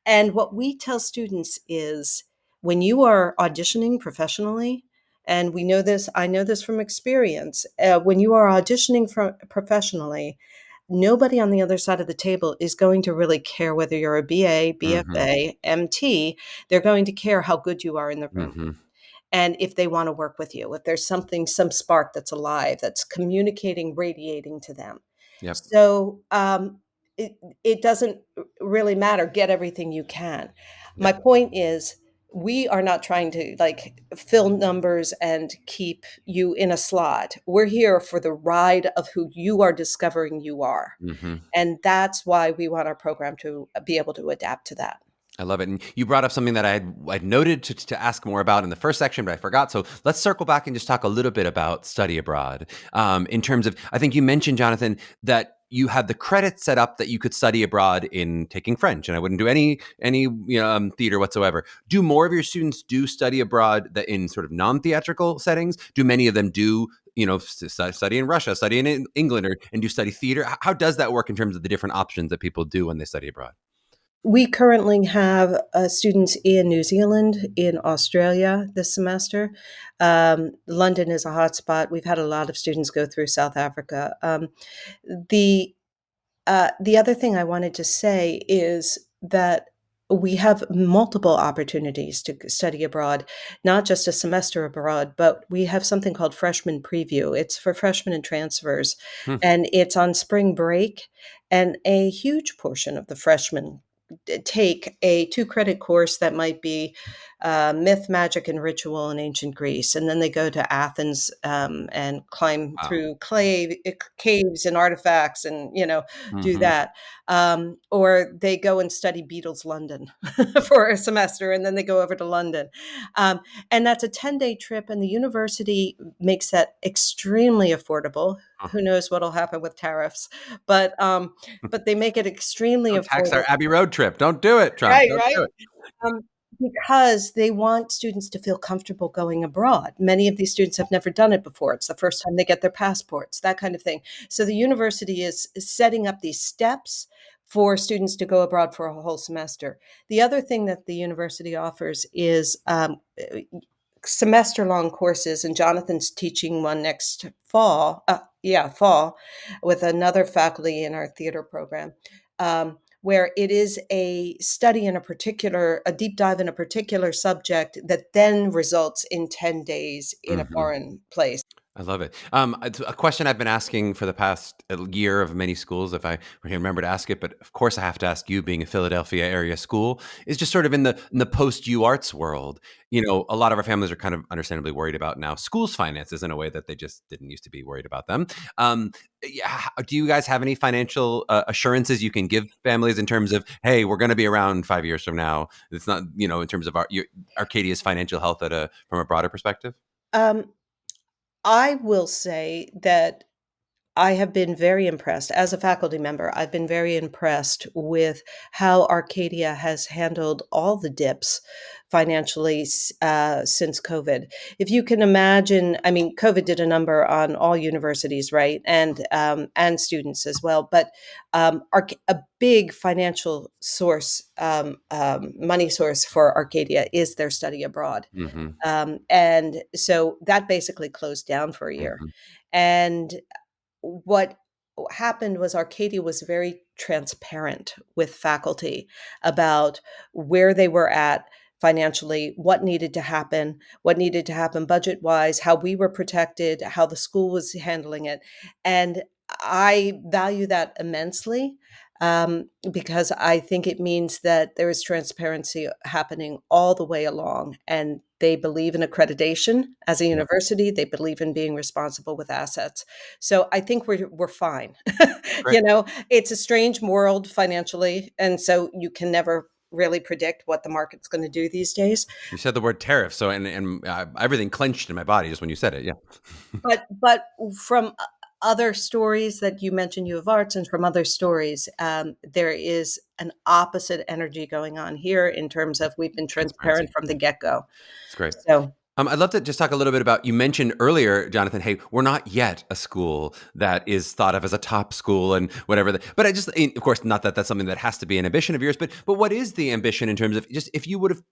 And what we tell students is when you are auditioning professionally, and I know this from experience, when you are auditioning professionally, nobody on the other side of the table is going to really care whether you're a BA, BFA, MT. They're going to care how good you are in the room. Mm-hmm. And if they want to work with you, if there's something, some spark that's alive, that's communicating, radiating to them. Yep. So it doesn't really matter. Get everything you can. My point is, we are not trying to like fill numbers and keep you in a slot. We're here for the ride of who you are discovering you are. Mm-hmm. And that's why we want our program to be able to adapt to that. I love it. And you brought up something that I'd noted to ask more about in the first section, but I forgot. So let's circle back and just talk a little bit about study abroad. In terms of, I think you mentioned, Jonathan, that you had the credit set up that you could study abroad in taking French, and I wouldn't do any theater whatsoever. Do more of your students do study abroad that in sort of non-theatrical settings? Do many of them do study in Russia, study in England, and do study theater? How does that work in terms of the different options that people do when they study abroad? We currently have students in New Zealand, in Australia this semester. London is a hotspot. We've had a lot of students go through South Africa. The other thing I wanted to say is that we have multiple opportunities to study abroad, not just a semester abroad, but we have something called Freshman Preview. It's for freshmen and transfers, and it's on spring break. And a huge portion of the freshmen take a 2-credit course that might be myth, magic, and ritual in ancient Greece. And then they go to Athens and climb through caves and artifacts and, do that. Or they go and study Beatles London for a semester, and then they go over to London. And that's a 10-day trip, and the university makes that extremely affordable. Who knows what'll happen with tariffs, but they make it extremely Don't tax affordable. our Abbey Road trip. Don't do it, Trump. Right, Don't right. do it. Because they want students to feel comfortable going abroad. Many of these students have never done it before. It's the first time they get their passports, that kind of thing. So the university is setting up these steps for students to go abroad for a whole semester. The other thing that the university offers is semester-long courses, and Jonathan's teaching one next fall, with another faculty in our theater program, where it is a study in a deep dive in a particular subject that then results in 10 days in a foreign place. I love it. It's a question I've been asking for the past year of many schools, if I remember to ask it, but of course I have to ask you, being a Philadelphia area school, is just sort of in the post UArts world. A lot of our families are kind of understandably worried about now schools' finances in a way that they just didn't used to be worried about them. Do you guys have any financial assurances you can give families in terms of, hey, we're going to be around 5 years from now? It's not, in terms of Arcadia's financial health from a broader perspective? I will say that I have been very impressed. As a faculty member, I've been very impressed with how Arcadia has handled all the dips financially since COVID. If you can imagine, I mean, COVID did a number on all universities, right, and students as well. But a big financial source, money source for Arcadia is their study abroad. And so that basically closed down for a year. And what happened was Arcadia was very transparent with faculty about where they were at financially, what needed to happen budget-wise, how we were protected, how the school was handling it. And I value that immensely, because I think it means that there is transparency happening all the way along, and they believe in accreditation as a university. They believe in being responsible with assets. So I think we're fine. It's a strange world financially, and so you can never really predict what the market's going to do these days. You said the word tariff, so and everything clenched in my body just when you said it. Yeah. But from other stories that you mentioned, U of Arts, and from other stories, there is an opposite energy going on here in terms of we've been transparent from the get-go. It's great. So I'd love to just talk a little bit about, you mentioned earlier, Jonathan, hey, we're not yet a school that is thought of as a top school and whatever. But of course, not that that's something that has to be an ambition of yours, but what is the ambition in terms of just if you would have,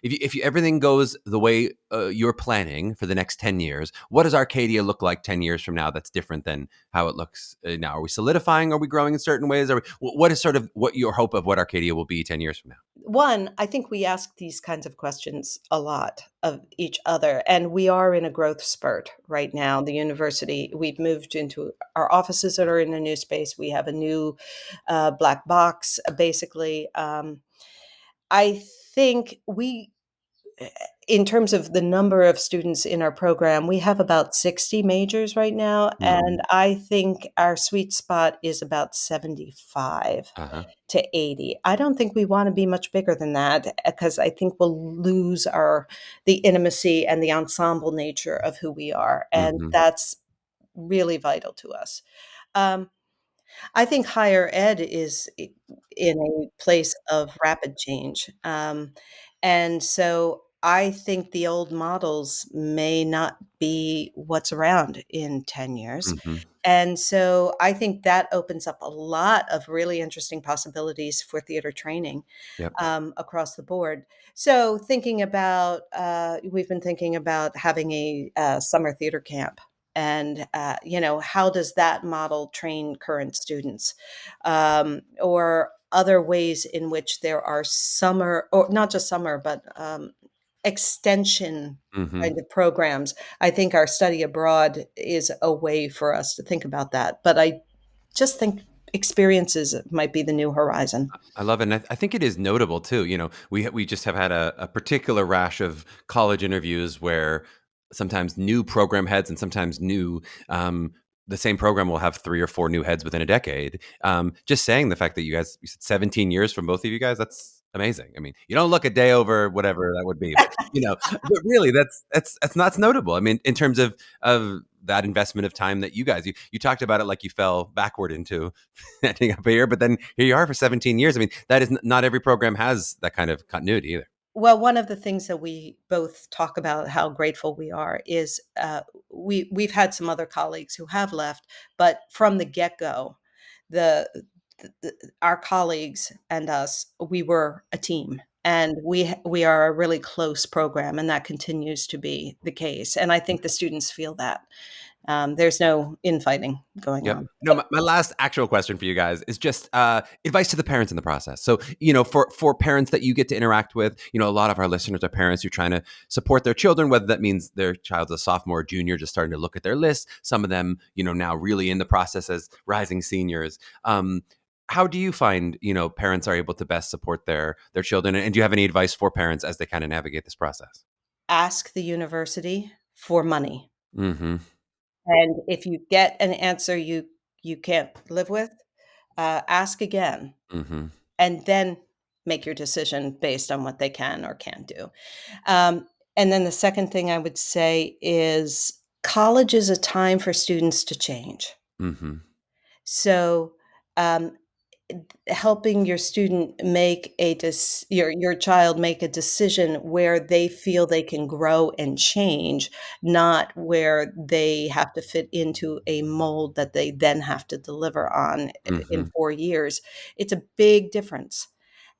if everything goes the way you're planning for the next 10 years, what does Arcadia look like 10 years from now that's different than how it looks now? Are we solidifying? Are we growing in certain ways? What is sort of what your hope of what Arcadia will be 10 years from now? One, I think we ask these kinds of questions a lot of each other, and we are in a growth spurt right now. The university, we've moved into our offices that are in a new space. We have a new black box, basically. I think in terms of the number of students in our program, we have about 60 majors right now, and Mhm. I think our sweet spot is about 75 Uh-huh. to 80. I don't think we wanna be much bigger than that, because I think we'll lose the intimacy and the ensemble nature of who we are, and Mhm. that's really vital to us. Um, I think higher ed is in a place of rapid change. And so I think the old models may not be what's around in 10 years. Mhm. And so I think that opens up a lot of really interesting possibilities for theater training Yep. across the board. So we've been thinking about having a summer theater camp. And, how does that model train current students? Or other ways in which there are summer, or not just summer, but extension Mhm. kind of programs. I think our study abroad is a way for us to think about that. But I just think experiences might be the new horizon. I love it. And I think it is notable too. We just have had a particular rash of college interviews where sometimes new program heads and sometimes the same program will have 3 or 4 new heads within a decade. Just saying the fact that you said 17 years from both of you guys, that's amazing. I mean, you don't look a day over whatever that would be, but really that's notable. I mean, in terms of that investment of time that you talked about it like you fell backward into ending up here, but then here you are for 17 years. I mean, that is not every program has that kind of continuity either. Well, one of the things that we both talk about how grateful we are is we've had some other colleagues who have left, but from the get go, the, our colleagues and us, we were a team, and we are a really close program, and that continues to be the case. And I think the students feel that there's no infighting going Yep. on. No, my last actual question for you guys is just advice to the parents in the process. So, for parents that you get to interact with, a lot of our listeners are parents who are trying to support their children, whether that means their child's a sophomore or junior, just starting to look at their list. Some of them, now really in the process as rising seniors. How do you find, parents are able to best support their children? And do you have any advice for parents as they kind of navigate this process? Ask the university for money. Mm-hmm. And if you get an answer you can't live with, ask again, Mm-hmm. and then make your decision based on what they can or can't do. Um, and then the second thing I would say is college is a time for students to change. Mm-hmm. So, um, helping your student make your child make a decision where they feel they can grow and change, not where they have to fit into a mold that they then have to deliver on in Mm-hmm. 4 years. It's a big difference.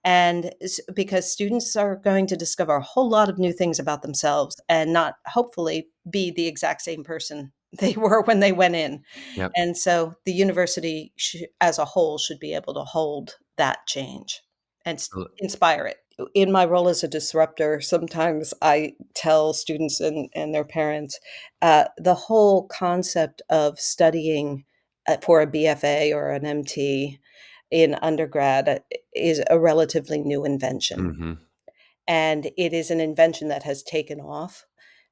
And because students are going to discover a whole lot of new things about themselves and not hopefully be the exact same person they were when they went in. Yep. And so the university as a whole should be able to hold that change and inspire it. In my role as a disruptor, sometimes I tell students and their parents the whole concept of studying for a BFA or an MT in undergrad is a relatively new invention. Mm-hmm. And it is an invention that has taken off,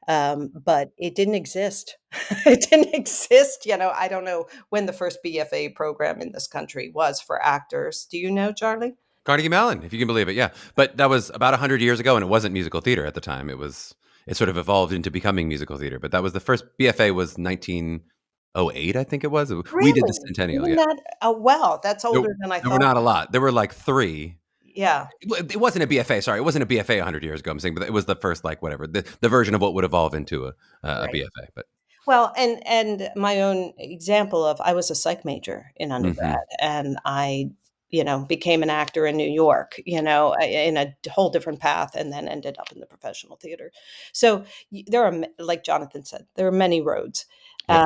but it didn't exist. It didn't exist, I don't know when the first BFA program in this country was for actors. Do you know, Charlie? Carnegie Mellon, if you can believe it, yeah. But that was about 100 years ago, and it wasn't musical theater at the time. It sort of evolved into becoming musical theater. But that was the first BFA was 1908, I think it was. We did the Really? centennial, Even yeah. that? Oh, wow, that's There, older than I there were thought. not a lot. There were like 3. Yeah. It wasn't a BFA. Sorry, it wasn't a BFA 100 years ago. I'm saying, but it was the first, like, whatever, the version of what would evolve into a Right. BFA. But Well, and my own example of I was a psych major in hmm undergrad, and I, became an actor in New York, in a whole different path, and then ended up in the professional theater. So there are, like Jonathan said, there are many roads, yep.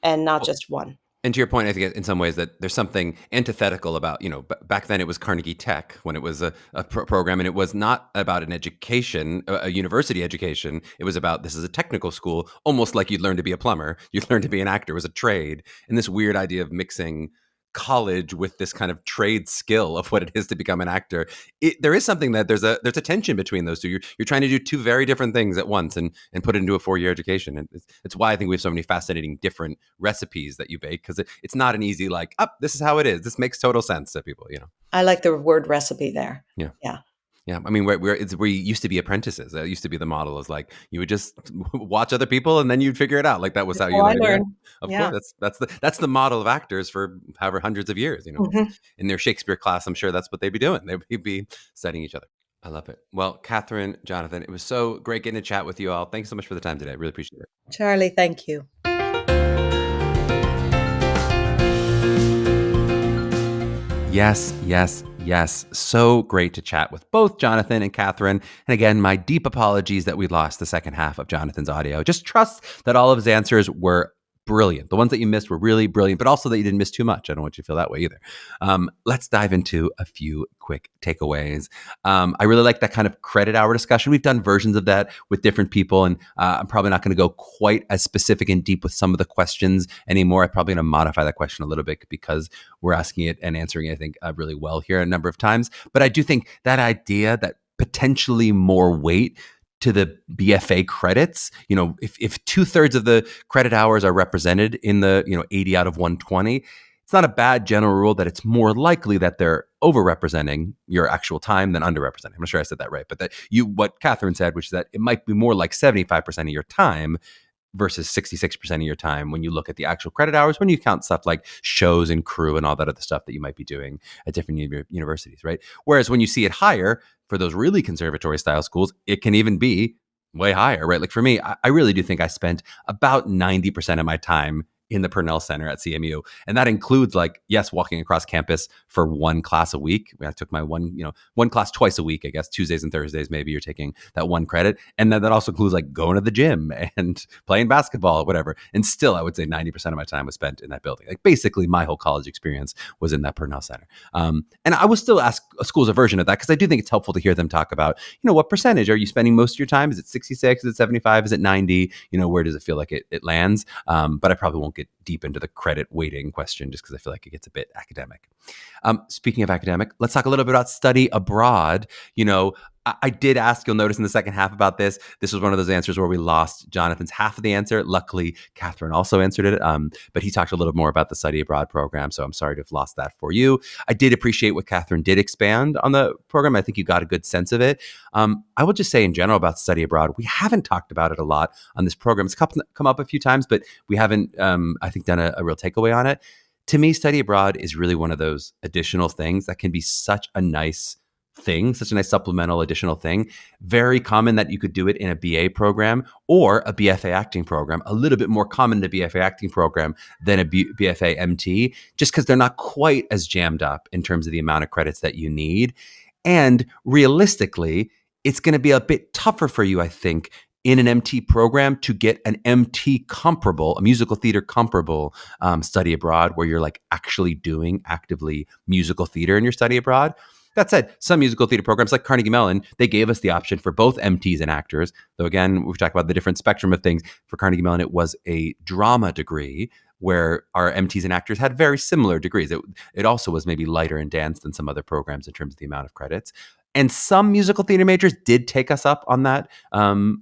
and not Well, just one. and to your point, I think in some ways that there's something antithetical about, back then it was Carnegie Tech when it was a program, and it was not about an education, a university education. It was about, this is a technical school, almost like you'd learn to be a plumber, you'd learn to be an actor, it was a trade. And this weird idea of mixing college with this kind of trade skill of what it is to become an actor, there is something that there's a tension between those two. You're trying to do two very different things at once and put it into a 4-year education. And it's why I think we have so many fascinating different recipes that you bake, because it's not an easy, like, this is how it is, this makes total sense to people. I like the word recipe there. Yeah. Yeah. Yeah, I mean, we used to be apprentices. That used to be the model. Is like you would just watch other people, and then you'd figure it out. Like that was how That's you how I learned. learned. Of Yeah. course, that's the model of actors for however hundreds of years. Mhm. In their Shakespeare class, I'm sure that's what they'd be doing. They'd be studying each other. I love it. Well, Catherine, Jonathan, it was so great getting to chat with you all. Thanks so much for the time today. I really appreciate it. Charlie, thank you. Yes, yes, yes. So great to chat with both Jonathan and Catherine. And again, my deep apologies that we lost the second half of Jonathan's audio. Just trust that all of his answers were brilliant. The ones that you missed were really brilliant, but also that you didn't miss too much. I don't want you to feel that way either. Let's dive into a few quick takeaways. I really like that kind of credit hour discussion. We've done versions of that with different people, and I'm probably not going to go quite as specific and deep with some of the questions anymore. I'm probably going to modify that question a little bit because we're asking it and answering it, I think, really well here a number of times. But I do think that idea that potentially more weight to the BFA credits, if 2/3 of the credit hours are represented in the 80 out of 120, it's not a bad general rule that it's more likely that they're overrepresenting your actual time than underrepresenting. I'm not sure I said that right, but what Catherine said, which is that it might be more like 75% of your time versus 66% of your time when you look at the actual credit hours, when you count stuff like shows and crew and all that other stuff that you might be doing at different universities, right? Whereas when you see it higher for those really conservatory style schools, it can even be way higher, right? Like for me, I really do think I spent about 90% of my time in the Purnell Center at CMU. And that includes, like, yes, walking across campus for one class a week. I took my one class twice a week, I guess, Tuesdays and Thursdays, maybe you're taking that one credit. And then that also includes like going to the gym and playing basketball, whatever. And still, I would say 90% of my time was spent in that building. Like basically my whole college experience was in that Purnell Center. And I will still ask schools a version of that because I do think it's helpful to hear them talk about, what percentage are you spending most of your time? Is it 66? Is it 75? Is it 90? Where does it feel like it lands? But I probably won't get deep into the credit weighting question just because I feel like it gets a bit academic. Speaking of academic, let's talk a little bit about study abroad. I did ask, you'll notice in the second half about this. This was one of those answers where we lost Jonathan's half of the answer. Luckily, Catherine also answered it, but he talked a little more about the study abroad program, so I'm sorry to have lost that for you. I did appreciate what Catherine did expand on the program. I think you got a good sense of it. I will just say in general about study abroad, we haven't talked about it a lot on this program. It's come up a few times, but we haven't, I think, done a real takeaway on it. To me, study abroad is really one of those additional things that can be such a nice thing, such a nice supplemental additional thing. Very common that you could do it in a BA program or a BFA acting program, a little bit more common in a BFA acting program than a BFA MT, just because they're not quite as jammed up in terms of the amount of credits that you need. And realistically, it's going to be a bit tougher for you, I think, in an MT program to get an MT comparable, a musical theater comparable study abroad where you're like actually doing actively musical theater in your study abroad. That said, some musical theater programs like Carnegie Mellon, they gave us the option for both MTs and actors. Though again, we've talked about the different spectrum of things. For Carnegie Mellon, it was a drama degree where our MTs and actors had very similar degrees. It also was maybe lighter in dance than some other programs in terms of the amount of credits. And some musical theater majors did take us up on that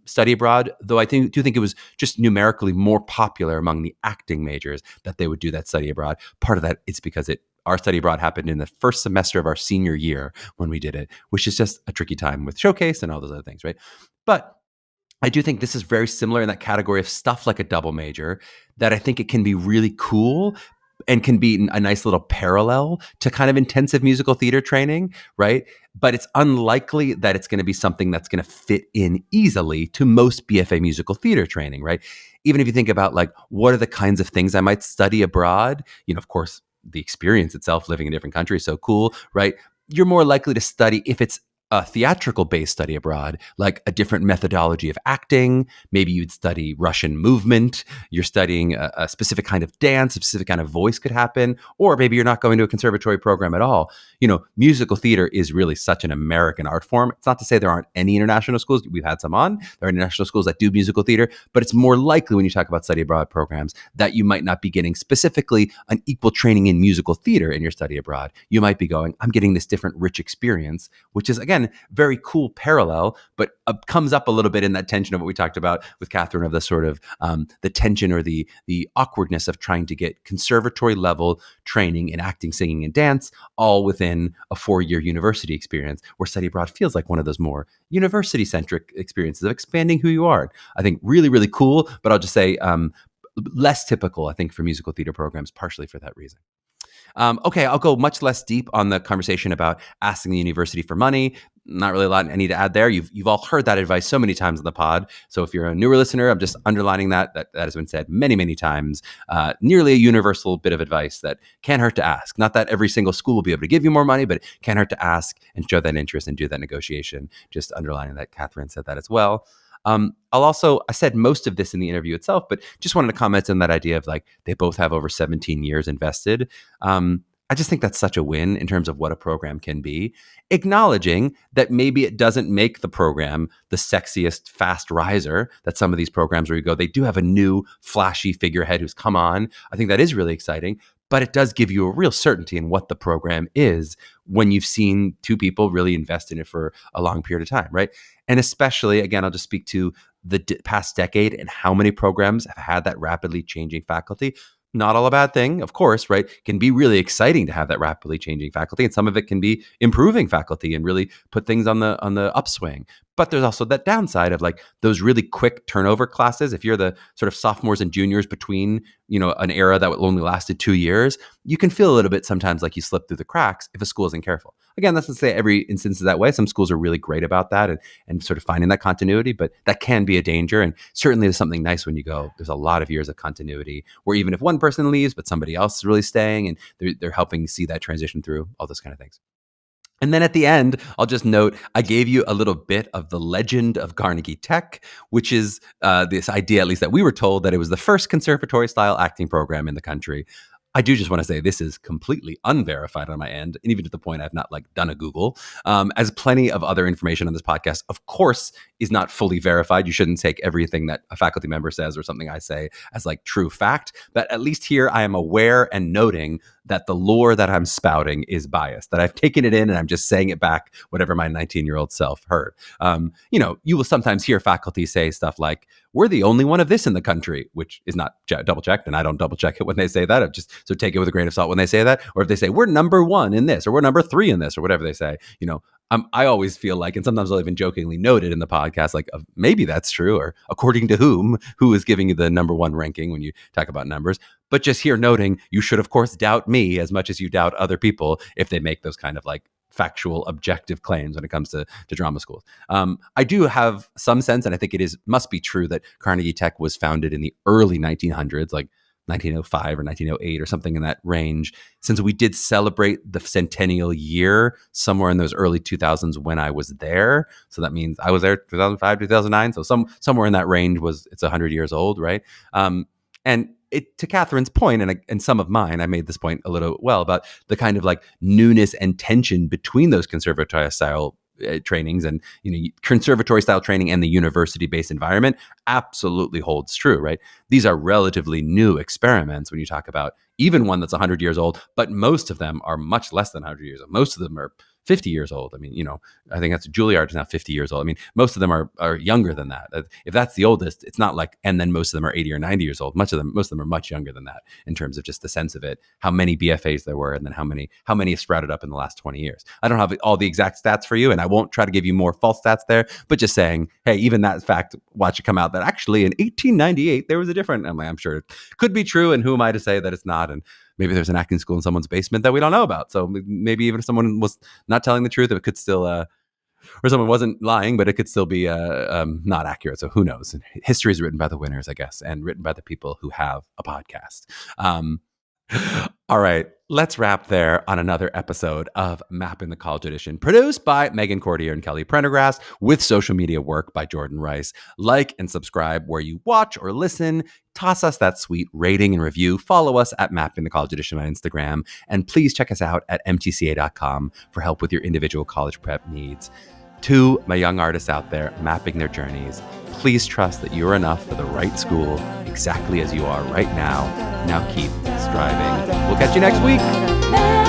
study abroad, though I do think it was just numerically more popular among the acting majors that they would do that study abroad. Part of that is because our study abroad happened in the first semester of our senior year when we did it, which is just a tricky time with showcase and all those other things, right? But I do think this is very similar in that category of stuff like a double major, that I think it can be really cool and can be a nice little parallel to kind of intensive musical theater training, right? But it's unlikely that it's going to be something that's going to fit in easily to most BFA musical theater training, right? Even if you think about like, what are the kinds of things I might study abroad? Of course, the experience itself, living in a different country is so cool, right? You're more likely to study, if it's a theatrical based study abroad, like a different methodology of acting. Maybe you'd study Russian movement. You're studying a specific kind of dance, a specific kind of voice could happen. Or maybe you're not going to a conservatory program at all. Musical theater is really such an American art form. It's not to say there aren't any international schools. We've had some on. There are international schools that do musical theater, but it's more likely when you talk about study abroad programs that you might not be getting specifically an equal training in musical theater in your study abroad. You might be going, I'm getting this different rich experience, which is, again, very cool parallel, but comes up a little bit in that tension of what we talked about with Catherine, of the sort of the tension or the awkwardness of trying to get conservatory level training in acting, singing, and dance all within a 4-year university experience, where study abroad feels like one of those more university centric experiences of expanding who you are. I think really, really cool, but I'll just say less typical, I think, for musical theater programs, partially for that reason. Okay, I'll go much less deep on the conversation about asking the university for money. Not really a lot I need to add there. You've all heard that advice so many times on the pod. So if you're a newer listener, I'm just underlining that has been said many, many times. Nearly a universal bit of advice that can't hurt to ask. Not that every single school will be able to give you more money, but it can't hurt to ask and show that interest and do that negotiation. Just underlining that Catherine said that as well. I said most of this in the interview itself, but just wanted to comment on that idea of like, they both have over 17 years invested. I just think that's such a win in terms of what a program can be, acknowledging that maybe it doesn't make the program the sexiest fast riser that some of these programs where you go, they do have a new flashy figurehead who's come on. I think that is really exciting, but it does give you a real certainty in what the program is when you've seen two people really invest in it for a long period of time, right? And especially, again, I'll just speak to the past decade and how many programs have had that rapidly changing faculty. Not all a bad thing, of course, right? Can be really exciting to have that rapidly changing faculty, and some of it can be improving faculty and really put things on the upswing. But there's also that downside of like those really quick turnover classes. If you're the sort of sophomores and juniors between, an era that only lasted 2 years, you can feel a little bit sometimes like you slip through the cracks if a school isn't careful. Again, that's not to say every instance is that way. Some schools are really great about that and sort of finding that continuity, but that can be a danger. And certainly there's something nice when you go, there's a lot of years of continuity where even if one person leaves, but somebody else is really staying and they're helping see that transition through, all those kind of things. And then at the end, I'll just note, I gave you a little bit of the legend of Carnegie Tech, which is this idea, at least that we were told, that it was the first conservatory-style acting program in the country. I do just want to say this is completely unverified on my end, and even to the point I've not done a Google. As plenty of other information on this podcast, of course, is not fully verified. You shouldn't take everything that a faculty member says or something I say as true fact. But at least here I am aware and noting that the lore that I'm spouting is biased, that I've taken it in and I'm just saying it back, whatever my 19-year-old self heard. You will sometimes hear faculty say stuff like, we're the only one of this in the country, which is not double checked. And I don't double check it when they say that. I just so take it with a grain of salt when they say that. Or if they say, we're number 1 in this, or we're number 3 in this, or whatever they say, I always feel like, and sometimes I'll even jokingly note it in the podcast, maybe that's true, or according to who is giving you the number 1 ranking when you talk about numbers. But just here noting, you should, of course, doubt me as much as you doubt other people if they make those kind of factual, objective claims when it comes to drama schools. I do have some sense, and I think must be true, that Carnegie Tech was founded in the early 1900s, 1905 or 1908 or something in that range, since we did celebrate the centennial year somewhere in those early 2000s when I was there. So that means I was there 2005, 2009. So somewhere in that range it's 100 years old, right? And to Catherine's point, and some of mine, I made this point a little about the kind of newness and tension between those conservatory style trainings and conservatory style training and the university based environment absolutely holds true, right? These are relatively new experiments when you talk about even one that's 100 years old, but most of them are much less than 100 years old. Most of them are 50 years old. I mean, I think that's Juilliard is now 50 years old. I mean, most of them are younger than that. If that's the oldest, it's not and then most of them are 80 or 90 years old. Most of them are much younger than that in terms of just the sense of it, how many BFAs there were, and then how many have sprouted up in the last 20 years. I don't have all the exact stats for you, and I won't try to give you more false stats there, but just saying, hey, even that fact, watch it come out that actually in 1898, there was a different, I'm sure it could be true, and who am I to say that it's not? And maybe there's an acting school in someone's basement that we don't know about. So maybe even if someone was not telling the truth, it could still, or someone wasn't lying, but it could still be not accurate. So who knows? History is written by the winners, I guess, and written by the people who have a podcast. All right, let's wrap there on another episode of Mapping the College Audition, produced by Meghan, Cordier, and Kelly Prendergast, with social media work by Jordan Rice. Like and subscribe where you watch or listen. Toss us that sweet rating and review. Follow us at Mapping the College Audition on Instagram. And please check us out at MTCA.com for help with your individual college prep needs. To my young artists out there mapping their journeys, please trust that you're enough for the right school exactly as you are right now. Now keep striving. We'll catch you next week.